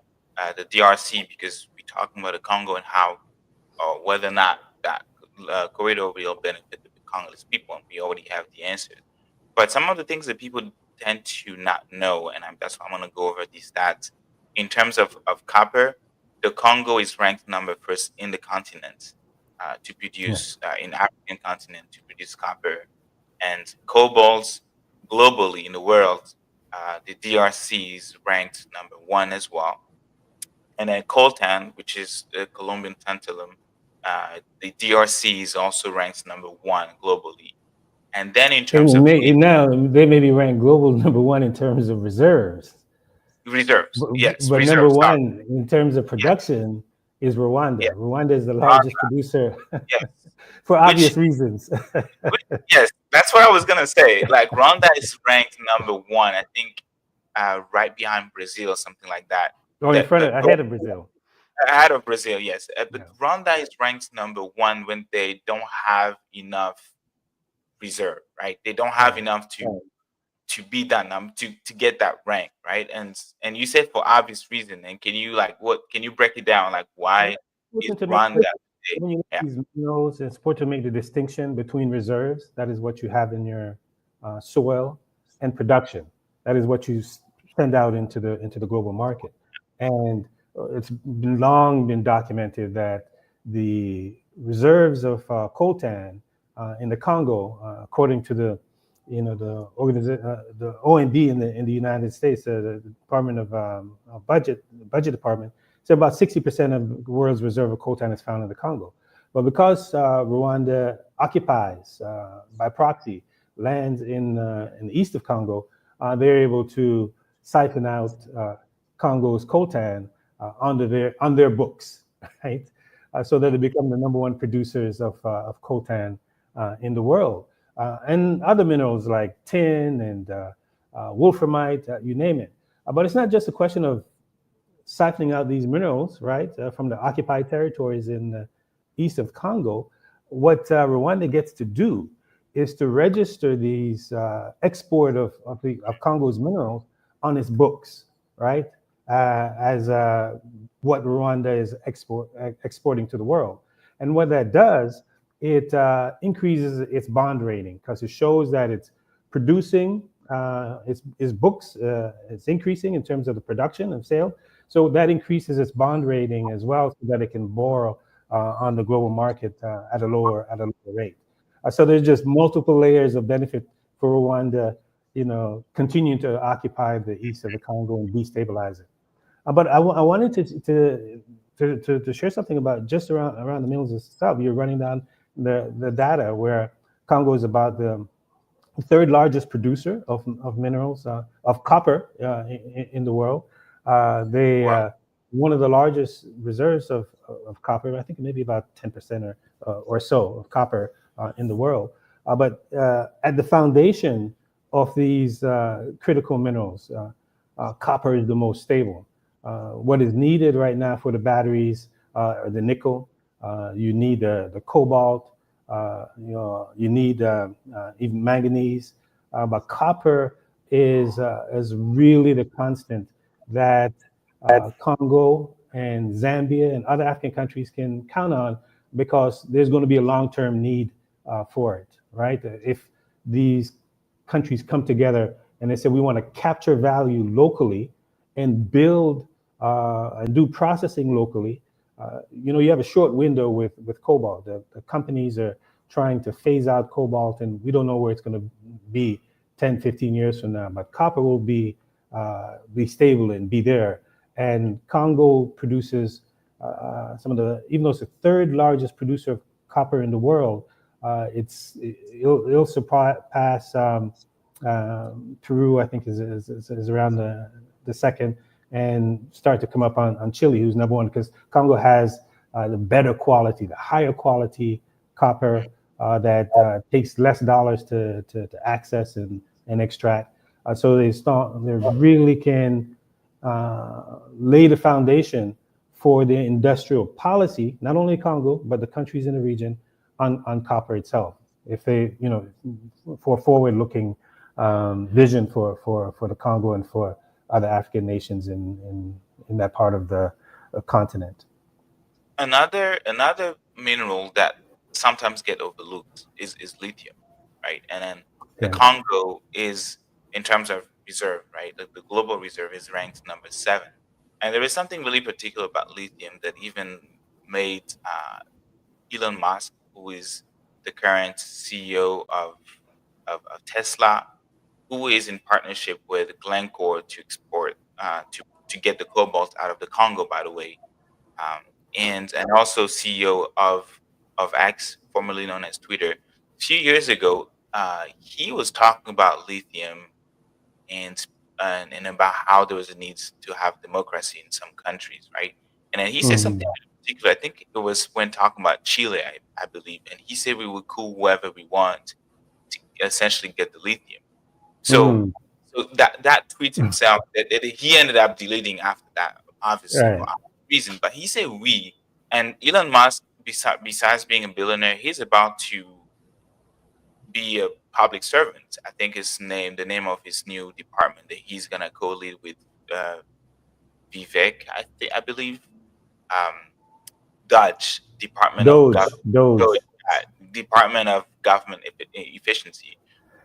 the DRC, because we're talking about the Congo and how, or whether or not that corridor will benefit the Congolese people, and we already have the answers. But some of the things that people tend to not know, and that's why I'm going to go over these stats. In terms of copper, the Congo is ranked number first in the continent to produce, in African continent, to produce copper. And cobalt globally in the world, the DRC is ranked number one as well. And then coltan, which is the Colombian tantalum, the DRC is also ranked number one globally. And then in terms of now they may be ranked global number one in terms of reserves. Reserves, yes. But reserves, number one in terms of production is Rwanda. Yes. Rwanda is the largest producer, yes. for obvious reasons. Yes, that's what I was gonna say. Like Rwanda is ranked number one, I think, right behind Brazil or something like that. Or ahead of Brazil. Ahead of Brazil, yes. But Rwanda is ranked number one when they don't have enough reserve, right? They don't have enough to be that number, to get that rank, right? And you said for obvious reason. And can you break it down, like why is Rwanda? When you make these minerals, it's important to make the distinction between reserves, that is what you have in your soil, and production, that is what you send out into the global market. And it's long been documented that the reserves of coltan in the Congo, according to the the OMB in the United States, the Department of Budget Department, said about 60% of the world's reserve of coltan is found in the Congo. But because Rwanda occupies by proxy lands in the east of Congo, they're able to siphon out Congo's coltan on their books, right? So that they become the number one producers of coltan in the world, and other minerals like tin and wolframite, you name it. But it's not just a question of siphoning out these minerals, right, from the occupied territories in the east of Congo. What Rwanda gets to do is to register these export of Congo's minerals on its books, right, as what Rwanda is exporting to the world. And what that does, it increases its bond rating because it shows that it's producing, its books, it's increasing in terms of the production of sale. So that increases its bond rating as well, so that it can borrow on the global market at a lower rate. So there's just multiple layers of benefit for Rwanda, continuing to occupy the east of the Congo and destabilize it. But I wanted to share something about just around the minerals itself. You're running down the data where Congo is about the third largest producer of minerals, of copper in the world. One of the largest reserves of copper, I think maybe about 10% or so of copper in the world. But at the foundation of these critical minerals, copper is the most stable. What is needed right now for the batteries are the nickel. You need the cobalt. You need even manganese. But copper is really the constant that Congo and Zambia and other African countries can count on, because there's going to be a long-term need for it, right? If these countries come together and they say, we want to capture value locally and build and do processing locally, you have a short window with cobalt. The companies are trying to phase out cobalt, and we don't know where it's going to be 10, 15 years from now, but copper will be stable and be there. And Congo produces even though it's the third largest producer of copper in the world, it'll surpass Peru, I think is around the second, and start to come up on Chile, who's number one, because Congo has the better quality, the higher quality copper that takes less dollars to access and extract. So they really can lay the foundation for the industrial policy, not only Congo, but the countries in the region on copper itself. If they, for forward-looking vision for the Congo and for other African nations in that part of the continent. Another mineral that sometimes get overlooked is lithium, right? And then the Congo is, in terms of reserve, right? The global reserve is ranked number 7. And there is something really particular about lithium that even made Elon Musk, who is the current CEO of Tesla, who is in partnership with Glencore to export to get the cobalt out of the Congo, by the way, and also CEO of X, formerly known as Twitter. A few years ago, he was talking about lithium and about how there was a need to have democracy in some countries, right? And then he said something in particular. I think it was when talking about Chile, I believe, and he said we would coup whoever we want to essentially get the lithium. So that tweet himself that he ended up deleting after that, obviously for obvious reason. But he said we, and Elon Musk, besides being a billionaire, he's about to be a public servant. I think the name of his new department that he's gonna co-lead with Vivek, I believe, Dutch Department of Government, Department of Government Efficiency.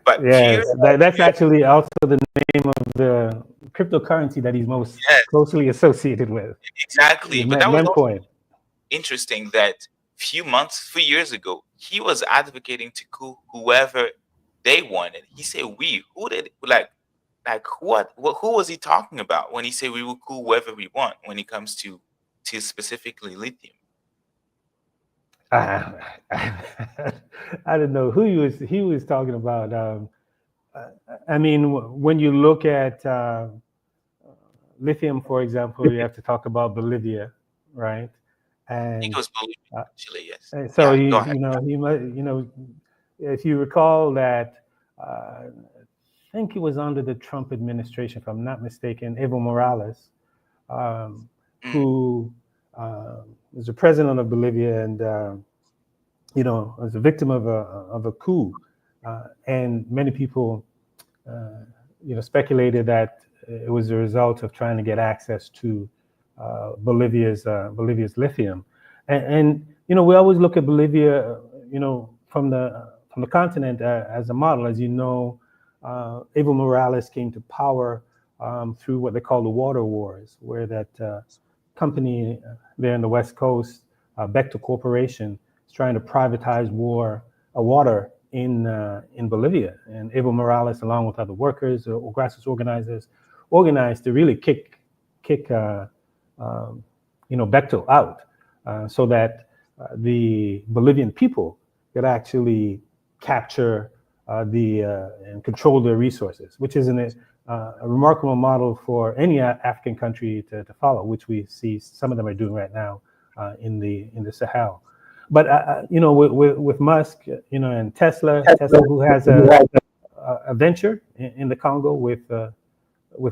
But that's actually also the name of the cryptocurrency that he's most closely associated with. Exactly, but that was also interesting that few years ago, he was advocating to coup whoever they wanted. He said we. Who did like what who was he talking about when he said we will cool wherever we want when it comes to specifically lithium? I, I don't know who he was talking about. I mean, when you look at lithium, for example, you have to talk about Bolivia, right? I think it And was Bolivia, uh, actually. Yes. and so Yeah. he, Go ahead. he might, if you recall that, I think he was under the Trump administration, if I'm not mistaken, Evo Morales, Mm, who was the president of Bolivia, and was a victim of a coup, and many people, speculated that it was a result of trying to get access to Bolivia's lithium, and we always look at Bolivia, from the continent as a model. As you know, Evo Morales came to power through what they call the water wars, where that company there in the West Coast, Bechtel Corporation, is trying to privatize water in Bolivia. And Evo Morales, along with other workers or grassroots organizers, organized to really kick Bechtel out, so that the Bolivian people could actually capture and control their resources, which is a remarkable model for any African country to follow, which we see some of them are doing right now in the Sahel. But with Musk, and Tesla, who has a venture in the Congo with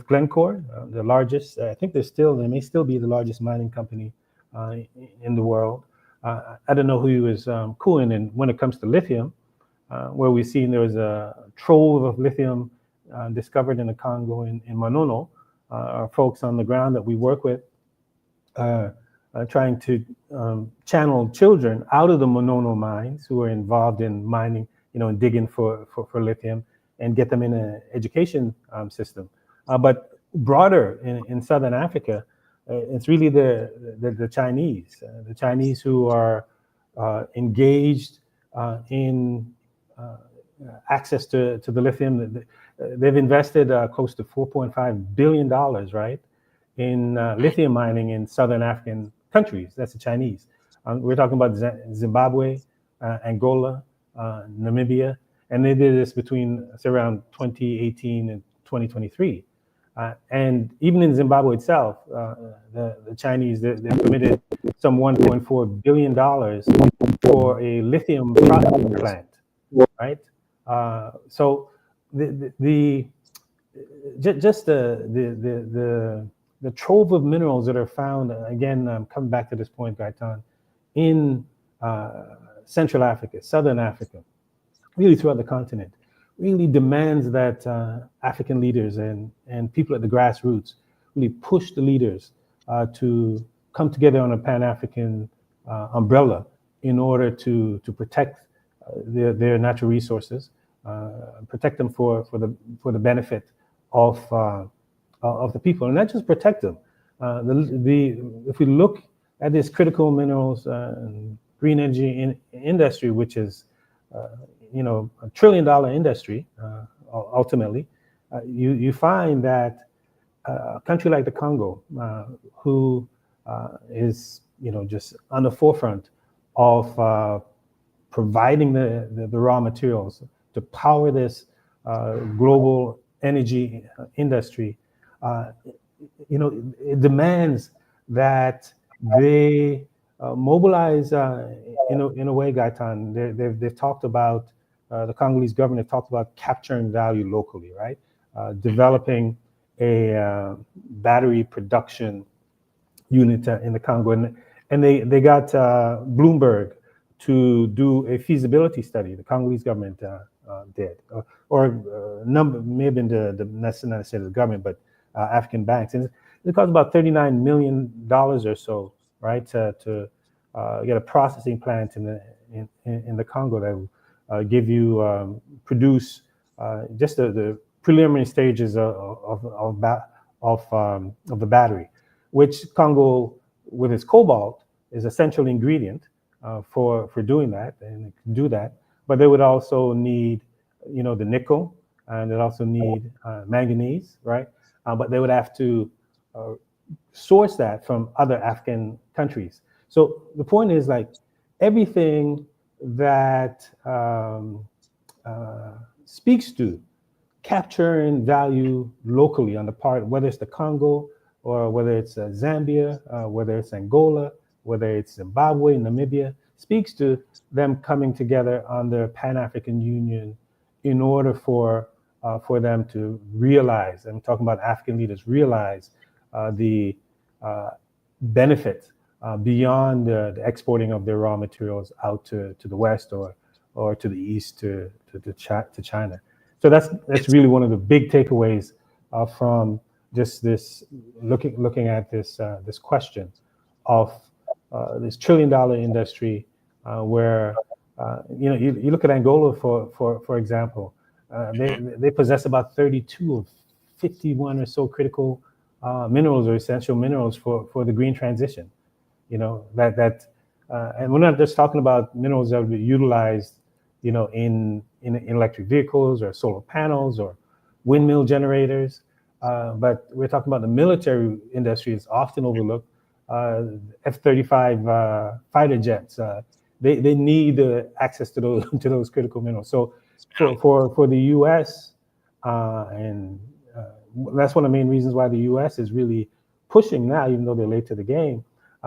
Glencore, the largest. I think they may still be the largest mining company in the world. I don't know who he was cooling, and when it comes to lithium, where we've seen there was a trove of lithium discovered in the Congo in Manono. Our folks on the ground that we work with trying to channel children out of the Monono mines who are involved in mining, and digging for lithium, and get them in an education system. But broader in Southern Africa, it's really the Chinese who are engaged in access to the lithium. They've invested close to $4.5 billion, right, in lithium mining in Southern African countries. That's the Chinese. We're talking about Zimbabwe, Angola, Namibia, and they did this between around 2018 and 2023. And even in Zimbabwe itself, the Chinese, they committed some $1.4 billion for a lithium processing plant, right? So just the trove of minerals that are found, again, coming back to this point, Gaetan, in Central Africa, Southern Africa, really throughout the continent, really demands that African leaders and people at the grassroots really push the leaders to come together on a Pan-African umbrella in order to protect their natural resources, protect them for the benefit of the people, and not just protect them. If we look at this critical minerals green energy industry, which is $1 trillion industry, ultimately, you find that a country like the Congo, who is just on the forefront of providing the raw materials to power this global energy industry, it demands that they mobilize in a way, Gaetan. They've talked about the Congolese government talked about capturing value locally, right? Developing a battery production unit in the Congo, and they got Bloomberg to do a feasibility study. The Congolese government did, or number may have been not necessarily the government, but African banks, and it cost about $39 million or so, right, to get a processing plant in the Congo that will give you produce just the preliminary stages of the battery, which Congo, with its cobalt, is a essential ingredient for doing that, and it can do that. But they would also need the nickel, and they also need manganese, right? But they would have to uh, source that from other African countries. So the point is, like, everything that speaks to capturing value locally on the part, whether it's the Congo or whether it's Zambia, whether it's Angola, whether it's Zimbabwe, Namibia, speaks to them coming together under Pan-African Union in order for them to realize, I'm talking about African leaders, realize the benefit beyond the exporting of their raw materials out to the West or to the East to China. So that's It's really one of the big takeaways from just this looking at this question of this $1 trillion industry where you look at Angola for example, mhm. they possess about 32 of 51 or so critical minerals or essential minerals for the green transition. And we're not just talking about minerals that will be utilized, in electric vehicles or solar panels or windmill generators, but we're talking about the military industry is often overlooked. F-35 fighter jets, they need access to those to those critical minerals. So for the U.S. And that's one of the main reasons why the U.S. is really pushing now, even though they're late to the game,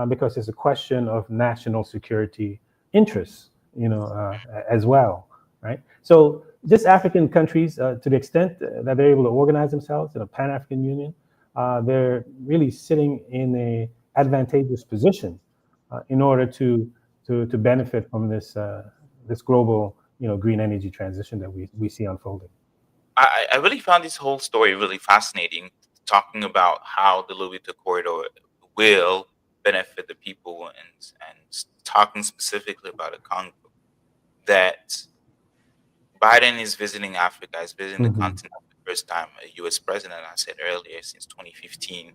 because it's a question of national security interests, as well, right? So just African countries, to the extent that they're able to organize themselves in a Pan-African Union, they're really sitting in a advantageous position in order to benefit from this global, green energy transition that we see unfolding. I really found this whole story really fascinating, talking about how the Lobito Corridor will benefit the people, and talking specifically about the Congo. That Biden is visiting Africa, is visiting the Hmm. continent for the first time, a U.S. president, I said earlier, since 2015,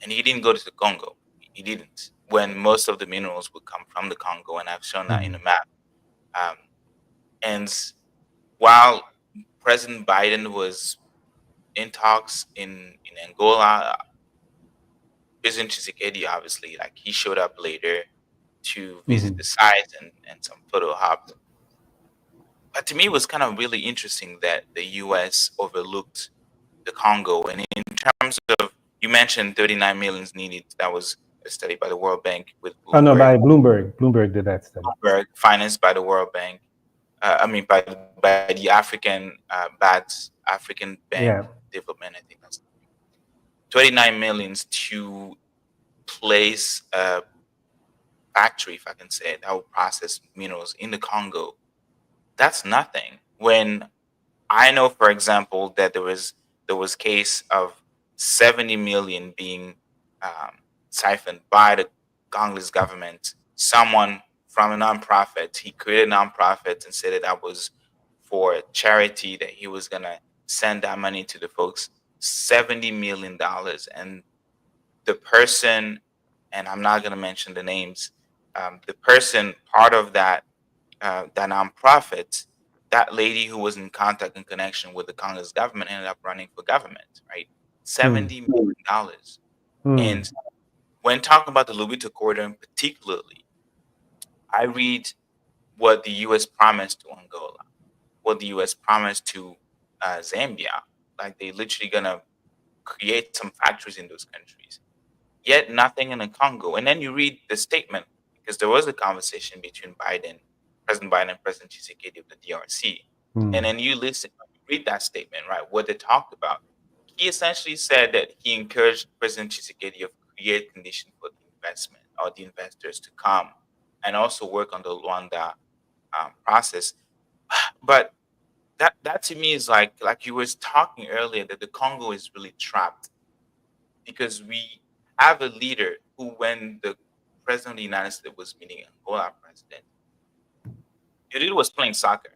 and he didn't go to the Congo. He didn't. When most of the minerals would come from the Congo, and I've shown that in the Hmm. map. Um, and while President Biden was in talks in Angola, President Tshisekedi obviously, like, he showed up later to visit the Hmm. sites and some photo ops. But to me, it was kind of really interesting that the U.S. overlooked the Congo. And in terms of, you mentioned 39 millions needed. That was a study by the World Bank with Oh no, Bloomberg. by Bloomberg. Bloomberg did that study. Bloomberg, financed by the World Bank. I mean, by the African African Bank Yeah. Development. I think that's 29 millions to place a factory, if I can say it, that will process minerals in the Congo. That's nothing. When I know, for example, that there was case of 70 million being um, siphoned by the Congolese government. Someone from a nonprofit, he created a nonprofit and said that was for charity, that he was gonna send that money to the folks. $70 million, and the person, and I'm not gonna mention the names. The person part of that nonprofit, that lady who was in contact and connection with the Congolese government ended up running for government, right? Hmm. $70 million. Hmm. And when talking about the Lobito Corridor in particularly, I read what the U.S. promised to Angola, what the U.S. promised to Zambia. Like, they literally gonna create some factories in those countries, yet nothing in the Congo. And then you read the statement, because there was a conversation between President Biden and President Tshisekedi of the DRC. And Hmm. then you read that statement, right? What they talked about. He essentially said that he encouraged President Tshisekedi to create conditions for the investment or the investors to come and also work on the Luanda process. But that to me is like you was talking earlier, that the Congo is really trapped, because we have a leader who, when the president of the United States was meeting Angola president, the leader was playing soccer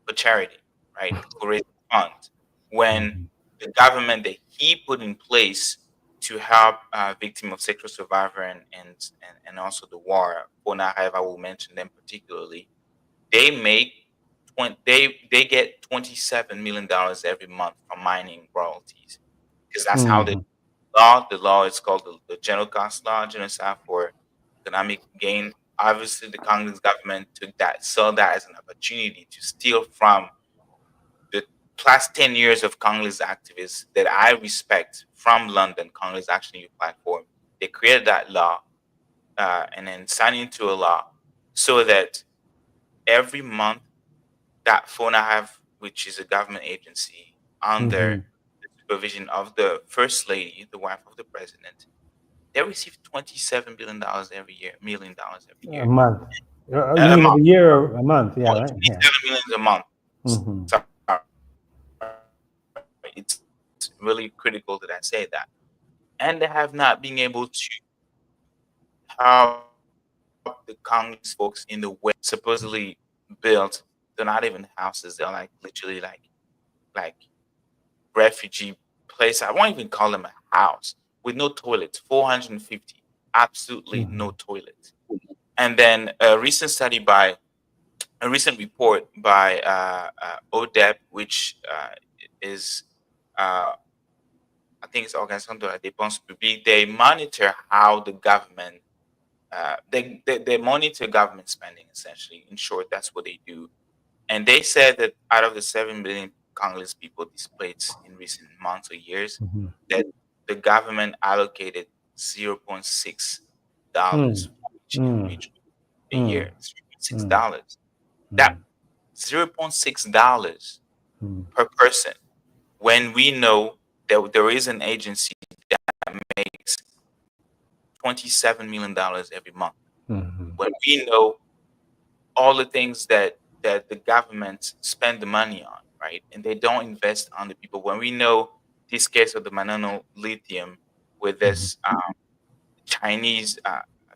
for charity, right? To raise funds. When Hmm. the government that he put in place to help victims of sexual survivor and also the war, Fonareva will mention them particularly, they make they get $27 million every month from mining royalties, because that's how Mhm. the law is called the general cost law, genocide for economic gain. Obviously, the Congolese government saw that as an opportunity to steal from the past 10 years of Congolese activists that I respect from London, Congolese Action Youth Platform. They created that law, and then signed into a law so that every month that FONAHAV, which is a government agency under Mhm. the supervision of the First Lady, the wife of the president, they receive $27 billion every year, $1 million every A year. month. You A mean a month, year or a month? Yeah, right. Yeah. 27 million a month. Mhm. Sorry. It's really critical that I say that. And they have not been able to help the Congolese folks in the way supposedly built. They're not even houses. They're like literally like refugee place. I won't even call them a house with no toilets. 450, absolutely no Mhm. toilet. And then a recent report by ODEP, which is I think it's Organisation de la Dépense Publique. They monitor how the government they monitor government spending, essentially. In short, that's what they do. And they said that out of the 7 million Congolese people displaced in recent months or years, Mhm. that the government allocated $0.6 Mm. for each Mm. individual a Mm. year. Mm. $0.6. That Mm. $0.6 Mm. per person, when we know that there is an agency that makes $27 million every month. Mhm. When we know all the things that the government spend the money on, right? And they don't invest on the people. When we know this case of the Manano lithium with Mhm. this Chinese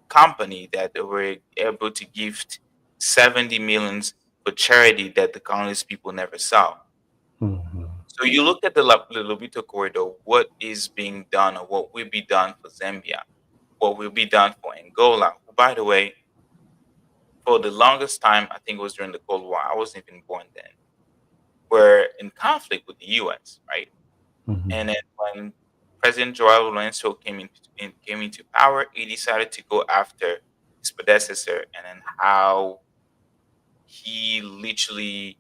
company that they were able to gift 70 millions for charity that the Congolese people never saw. Mhm. So you look at the Lobito Corridor, what is being done or what will be done for Zambia, what will be done for Angola. Who, by the way, for the longest time, I think it was during the Cold War, I wasn't even born then, were in conflict with the US, right? Mhm. And then when President Joao Lourenço came into power, he decided to go after his predecessor, and then how he literally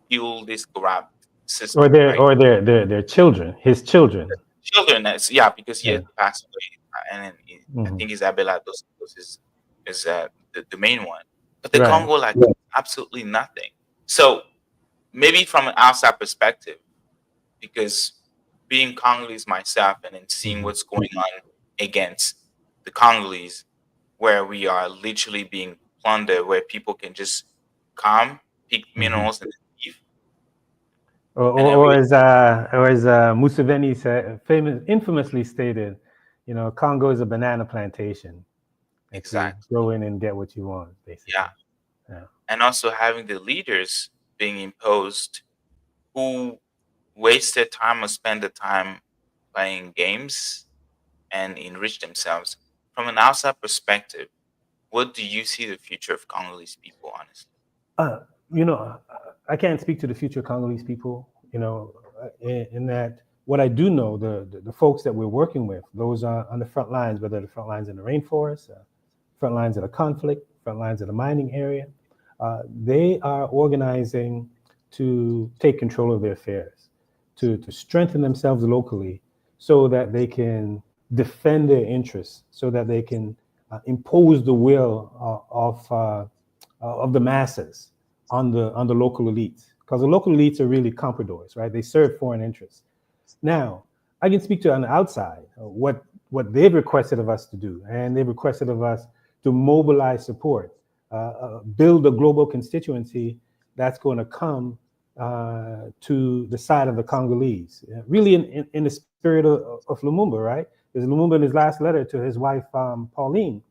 fueled this corrupt Or system, their right? or their children, his children. Children, that's yeah, because he Yeah. had passed away, and then I Mhm. think Isabella dos Santos is the main one. But the Right. Congo, like, absolutely nothing. So maybe from an outside perspective, because being Congolese myself and then seeing Mhm. what's going on against the Congolese, where we are literally being plundered, where people can just come, pick Mhm. minerals and leave, Or, and or, then or we as Museveni said, infamously stated, Congo is a banana plantation that you exactly, go in and get what you want, yeah, basically. Yeah. and also having the leaders being imposed who waste their time or spend the time playing games and enrich themselves. From an outside perspective, what do you see the future of Congolese people, honestly? Uh, you know, I can't speak to the future Congolese people, in that what I do know, the folks that we're working with, those on the front lines, whether the front lines in the rainforest, front lines of the conflict, front lines of the mining area, they are organizing to take control of their affairs, to strengthen themselves locally so that they can defend their interests, so that they can impose the will of the masses on the local elites, because the local elites are really compradors, right? They serve foreign interests. Now, I can speak to on the outside what they've requested of us to do, and they've requested of us to mobilize support, build a global constituency that's going to come to the side of the Congolese, really in the spirit of Lumumba, right? Because Lumumba, in his last letter to his wife Pauline,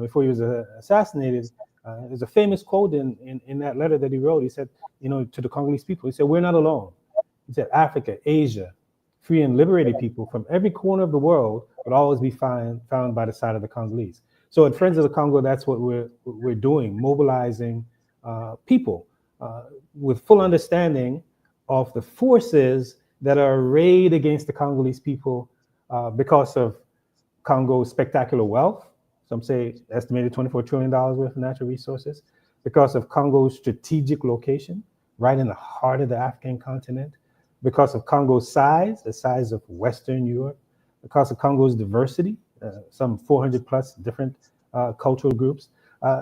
before he was assassinated, there's a famous quote in that letter that he wrote. He said, to the Congolese people, he said, "We're not alone." He said, "Africa, Asia, free and liberated people from every corner of the world would always be found by the side of the Congolese." So at Friends of the Congo, that's what we're doing, mobilizing people with full understanding of the forces that are arrayed against the Congolese people because of Congo's spectacular wealth. Some say estimated $24 trillion worth of natural resources, because of Congo's strategic location, right in the heart of the African continent, because of Congo's size, the size of Western Europe, because of Congo's diversity, some 400 plus different cultural groups,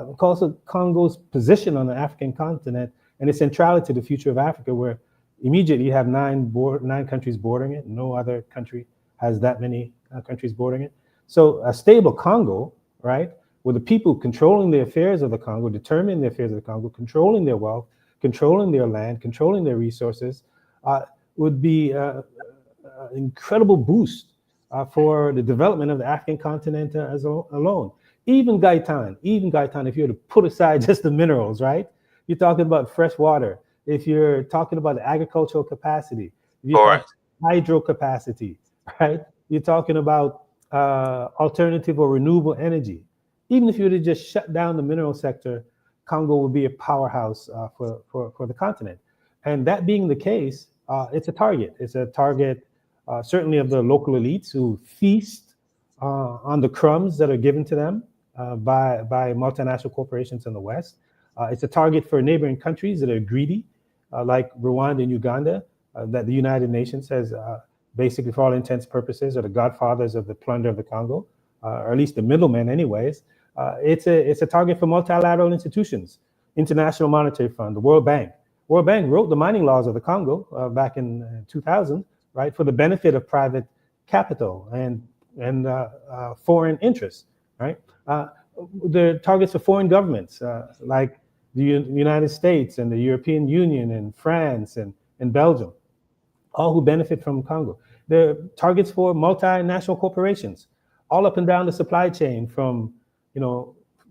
because of Congo's position on the African continent and its centrality to the future of Africa, where immediately you have nine countries bordering it. No other country has that many countries bordering it. So a stable Congo, right, with the people controlling the affairs of the Congo, determining the affairs of the Congo, controlling their wealth, controlling their land, controlling their resources, would be an incredible boost for the development of the African continent alone. Even Gaitan, if you were to put aside just the minerals, right? You're talking about fresh water. If you're talking about the agricultural capacity, if you're talking hydro capacity, right? You're talking about alternative or renewable energy. Even if you were to just shut down the mineral sector, Congo would be a powerhouse for the continent. And that being the case, it's a target. It's a target certainly of the local elites who feast on the crumbs that are given to them by multinational corporations in the West. It's a target for neighboring countries that are greedy, like Rwanda and Uganda, that the United Nations has basically, for all intents and purposes, are the godfathers of the plunder of the Congo, or at least the middlemen anyways. It's a target for multilateral institutions, International Monetary Fund, the World Bank. World Bank wrote the mining laws of the Congo back in 2000, right, for the benefit of private capital and foreign interests, right? The targets for foreign governments, like the United States and the European Union and France and Belgium, all who benefit from Congo. They're targets for multinational corporations, all up and down the supply chain, from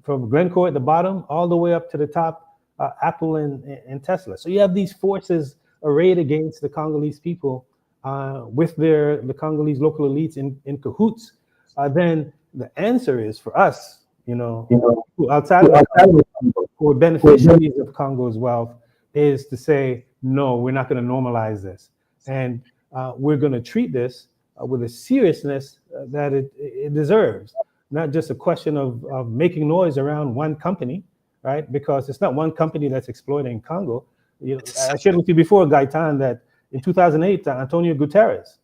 Glencore at the bottom all the way up to the top, Apple and Tesla. So you have these forces arrayed against the Congolese people with the Congolese local elites in cahoots. Then the answer is for us, outside of the Congo, who are beneficiaries of Congo's wealth, is to say, no, we're not going to normalize this. And we're going to treat this with a seriousness that it deserves. Not just a question of making noise around one company, right? Because it's not one company that's exploiting Congo. I shared with you before, Gaitan, that in 2008, Antonio Guterres,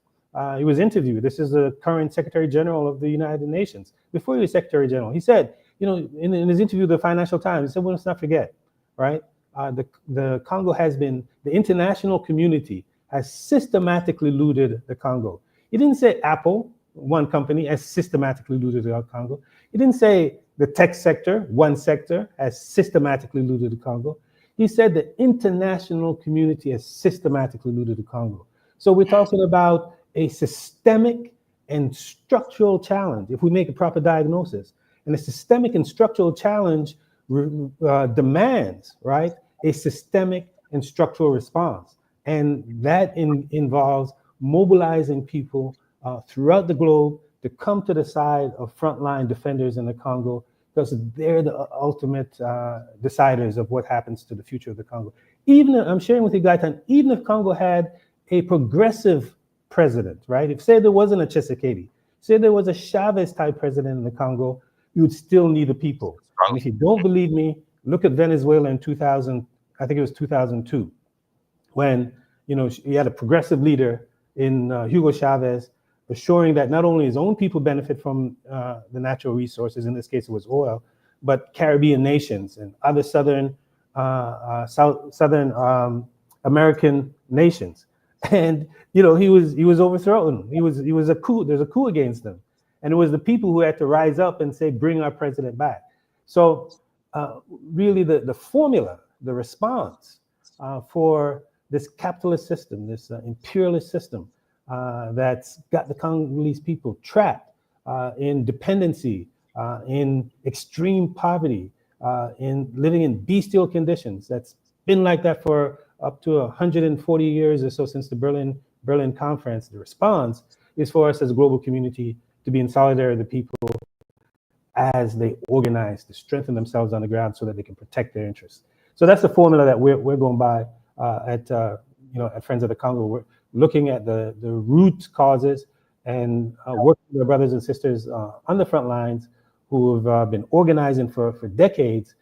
he was interviewed. This is the current Secretary General of the United Nations. Before he was Secretary General, he said, in his interview with the Financial Times, he said, well, let's not forget, right? The Congo the international community has systematically looted the Congo. He didn't say Apple, one company, has systematically looted the Congo. He didn't say the tech sector, one sector, has systematically looted the Congo. He said the international community has systematically looted the Congo. So we're talking about a systemic and structural challenge, if we make a proper diagnosis. And a systemic and structural challenge demands, right, a systemic and structural response. And that involves mobilizing people throughout the globe to come to the side of frontline defenders in the Congo, because they're the ultimate deciders of what happens to the future of the Congo. I'm sharing with you, Gaitan, even if Congo had a progressive president, right? If, say, there wasn't a Tshisekedi, say there was a Chavez-type president in the Congo, you would still need the people. And if you don't believe me, look at Venezuela in 2000, I think it was 2002, when you had a progressive leader in Hugo Chavez, assuring that not only his own people benefit from the natural resources, in this case it was oil, but Caribbean nations and other Southern American nations. And he was overthrown. He was a coup. There's a coup against him, and it was the people who had to rise up and say, "Bring our president back." So really, the formula, the response for this capitalist system, this imperialist system that's got the Congolese people trapped in dependency, in extreme poverty, in living in bestial conditions. That's been like that for up to 140 years or so since the Berlin Conference. The response is for us as a global community to be in solidarity with the people as they organize to strengthen themselves on the ground so that they can protect their interests. So that's the formula that we're going by at Friends of the Congo. We're looking at the root causes and working with our brothers and sisters on the front lines who have been organizing for decades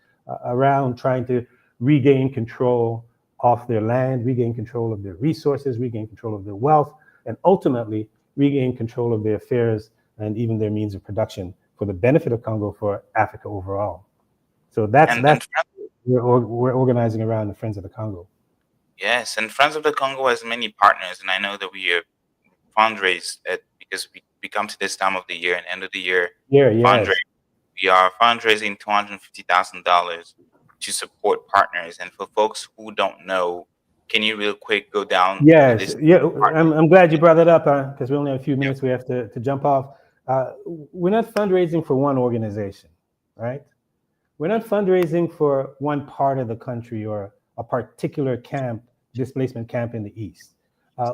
around trying to regain control of their land, regain control of their resources, regain control of their wealth, and ultimately regain control of their affairs and even their means of production for the benefit of Congo, for Africa overall. So that's we're organizing around the Friends of the Congo. Yes, and Friends of the Congo has many partners, and I know that we fundraise because we come to this time of the year and end of the year fundraise. We are fundraising $250,000 to support partners. And for folks who don't know, can you real quick go down? Yes, I'm glad you brought that up because we only have a few minutes. We have to jump off. We're not fundraising for one organization, right? We're not fundraising for one part of the country or a particular camp, displacement camp in the East.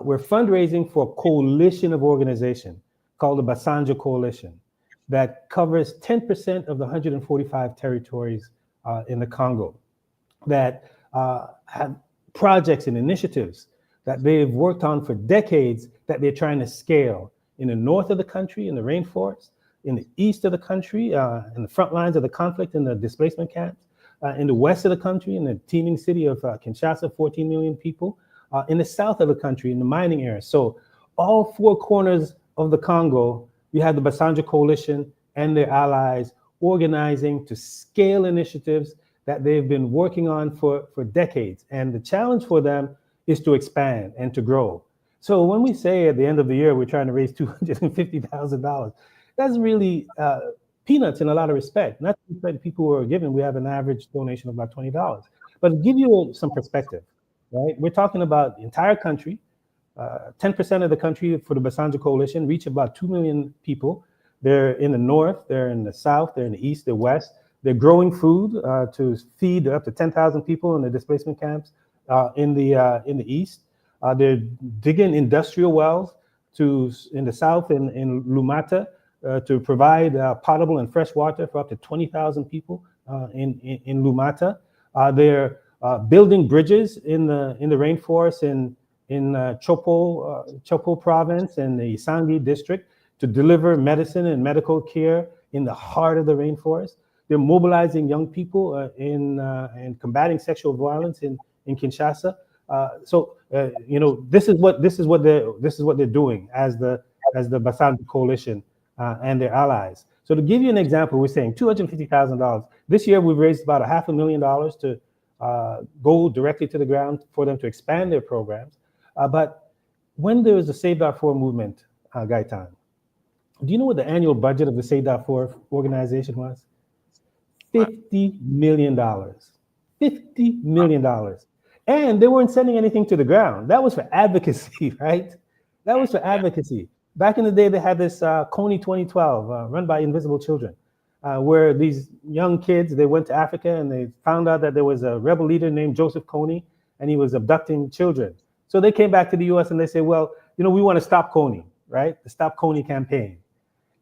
We're fundraising for a coalition of organizations called the Basanja Coalition that covers 10% of the 145 territories in the Congo that have projects and initiatives that they've worked on for decades that they're trying to scale in the north of the country, in the rainforest, in the east of the country, in the front lines of the conflict in the displacement camps, in the west of the country, in the teeming city of Kinshasa, 14 million people, in the south of the country, in the mining area. So all four corners of the Congo, we have the Basanja Coalition and their allies organizing to scale initiatives that they've been working on for decades. And the challenge for them is to expand and to grow. So when we say at the end of the year, we're trying to raise $250,000, that's really peanuts in a lot of respect. Not to respect people who are giving, we have an average donation of about $20. But to give you some perspective, right? We're talking about the entire country. 10% of the country for the Basanja Coalition reach about 2 million people. They're in the north, they're in the south, they're in the east, the west. They're growing food to feed up to 10,000 people in the displacement camps in the east. They're digging industrial wells in the south in Lumata to provide potable and fresh water for up to 20,000 people in Lumata. They're building bridges in the rainforest in Chopo province and the Isangi district to deliver medicine and medical care in the heart of the rainforest. They're mobilizing young people in combating sexual violence in Kinshasa. This is what they're doing as the Basanja Coalition and their allies. So to give you an example, we're saying $250,000. This year we've raised about $500,000 to go directly to the ground for them to expand their programs. But when there was the Save Darfur movement, Gaitan, do you know what the annual budget of the Save Darfur organization was? $50 million. $50 million. And they weren't sending anything to the ground. That was for advocacy, right? That was for advocacy. Back in the day, they had this Coney 2012 run by Invisible Children, where these young kids, they went to Africa and they found out that there was a rebel leader named Joseph Kony, and he was abducting children. So they came back to the US and they said, well, we want to stop Kony, right? The Stop Kony campaign.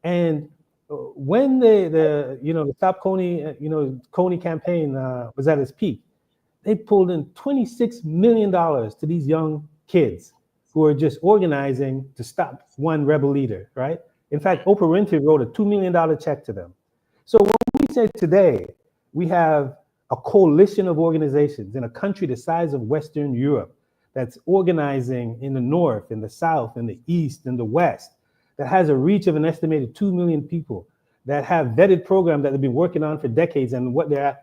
And when the Stop Kony, Kony campaign was at its peak, they pulled in $26 million to these young kids who are just organizing to stop one rebel leader, right? In fact, Oprah Winfrey wrote a $2 million check to them. So when we say today, we have a coalition of organizations in a country the size of Western Europe that's organizing in the north, in the south, in the east, in the west, that has a reach of an estimated 2 million people, that have vetted programs that they've been working on for decades, and what they're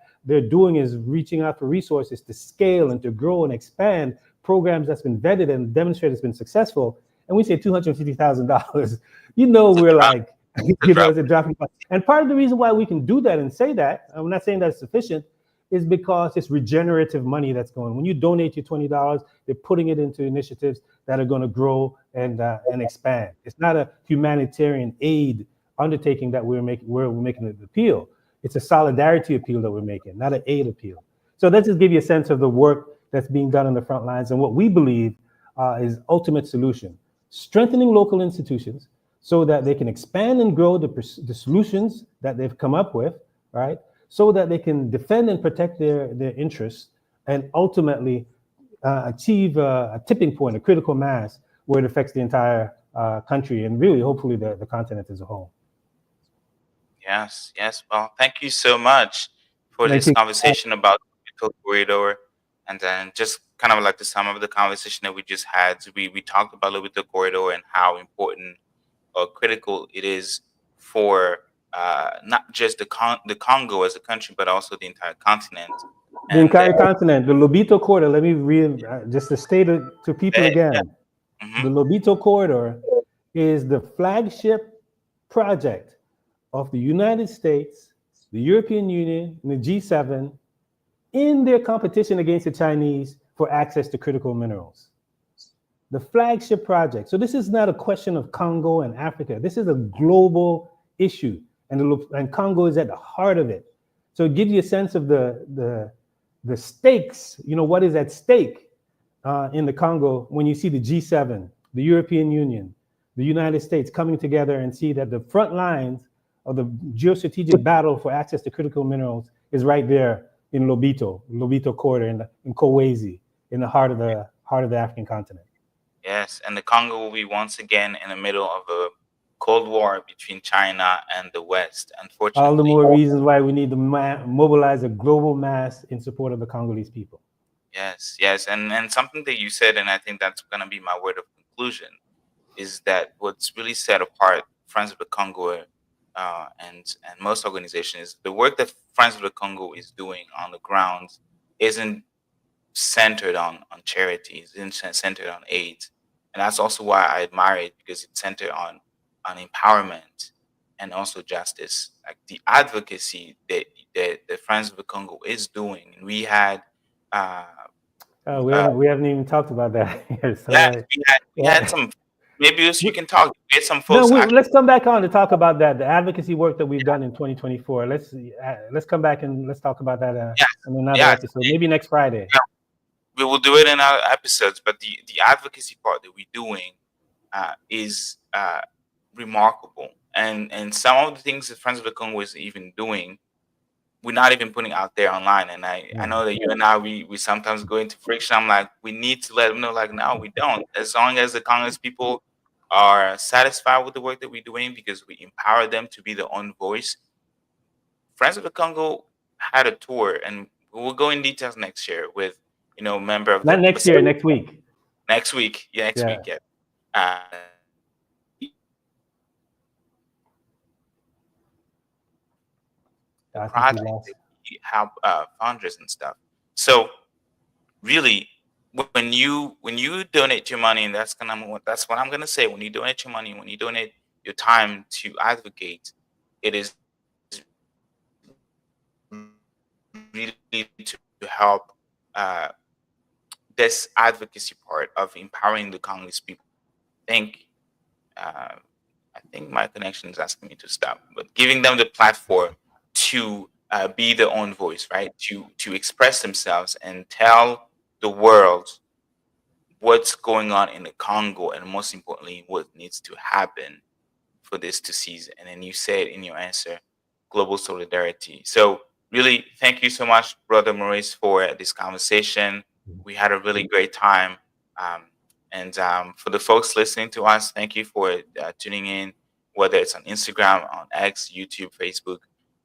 doing is reaching out for resources to scale and to grow and expand programs that's been vetted and demonstrated has been successful. And we say $250,000, we're like, it's a drop. And part of the reason why we can do that and say that, I'm not saying that's sufficient, is because it's regenerative money that's going. When you donate your $20, they're putting it into initiatives that are going to grow and expand. It's not a humanitarian aid undertaking that we're making an appeal. It's a solidarity appeal that we're making, not an aid appeal. So let's just give you a sense of the work that's being done on the front lines and what we believe is ultimate solution. Strengthening local institutions so that they can expand and grow the solutions that they've come up with, right? So that they can defend and protect their interests and ultimately achieve a tipping point, a critical mass, where it affects the entire country and really, hopefully, the continent as a whole. Yes, yes. Well, thank you so much for Thank this you. conversation about the Lobito Corridor. And then just kind of like to sum up the conversation that we just had, we talked about Lobito Corridor and how important or critical it is for not just the Congo as a country, but also the entire continent. The And entire continent, the Lobito Corridor, let me read, just to state it to people yeah, again. mhm. The Lobito Corridor is the flagship project of the United States, the European Union, and the G7 in their competition against the Chinese for access to critical minerals. The flagship project. So this is not a question of Congo and Africa. This is a global issue, and Congo is at the heart of it. So it gives you a sense of the stakes. You know what is at stake in the Congo when you see the G7, the European Union, the United States coming together and see that the front lines of the geostrategic battle for access to critical minerals is right there in Lobito Corridor, in Kolwezi, in the heart of the African continent. Yes, and the Congo will be once again in the middle of a Cold War between China and the West. All the Unfortunately, more reasons why we need to mobilize a global mass in support of the Congolese people. yes, yes, and something that you said, and I think that's going to be my word of conclusion, is that what's really set apart Friends of the Congo and most organizations, the work that Friends of the Congo is doing on the ground isn't centered on charities, isn't centered on aid, and that's also why I admire it, because it's centered on empowerment and also justice, like the advocacy that the Friends of the Congo is doing. And we had uh, We haven't even talked about that here. So, yeah, we had some. Maybe you can talk. We had some folks. let's come back on to talk about that, the advocacy work that we've done in 2024. Let's come back and let's talk about that Yes, in another yes, episode, maybe next Friday. yeah, we will do it in our episodes. But the advocacy part that we're doing is remarkable, and some of the things that Friends of the Congo is even doing, we're not even putting out there online. And I know that you and I, we sometimes go into friction. I'm like, we need to let them know, like, no, we don't. As long as the Congolese people are satisfied with the work that we're doing, because we empower them to be their own voice. Friends of the Congo had a tour, and we'll go in details next year with, member of Not the next year, next week. next week. Yeah, next Yeah. week, yeah. The I think we project lost. that we help founders and stuff. So really, when you donate your money, and that's what I'm gonna say. When you donate your money, when you donate your time to advocate, it is really to help this advocacy part of empowering the Congolese people. I think uh, I think my connection is asking me to stop, but giving them the platform to be their own voice, right? To express themselves and tell the world what's going on in the Congo, and most importantly, what needs to happen for this to cease. And then you said in your answer, global solidarity. So really, thank you so much, Brother Maurice, for this conversation. We had a really great time. Um, and for the folks listening to us, thank you for tuning in, whether it's on Instagram, on X, YouTube, Facebook.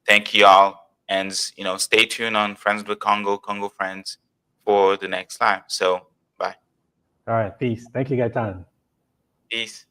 Thank you all. And, stay tuned on Friends of the Congo, Congo Friends, for the next time. So, bye. All right, peace. Thank you, Gaetan. Peace.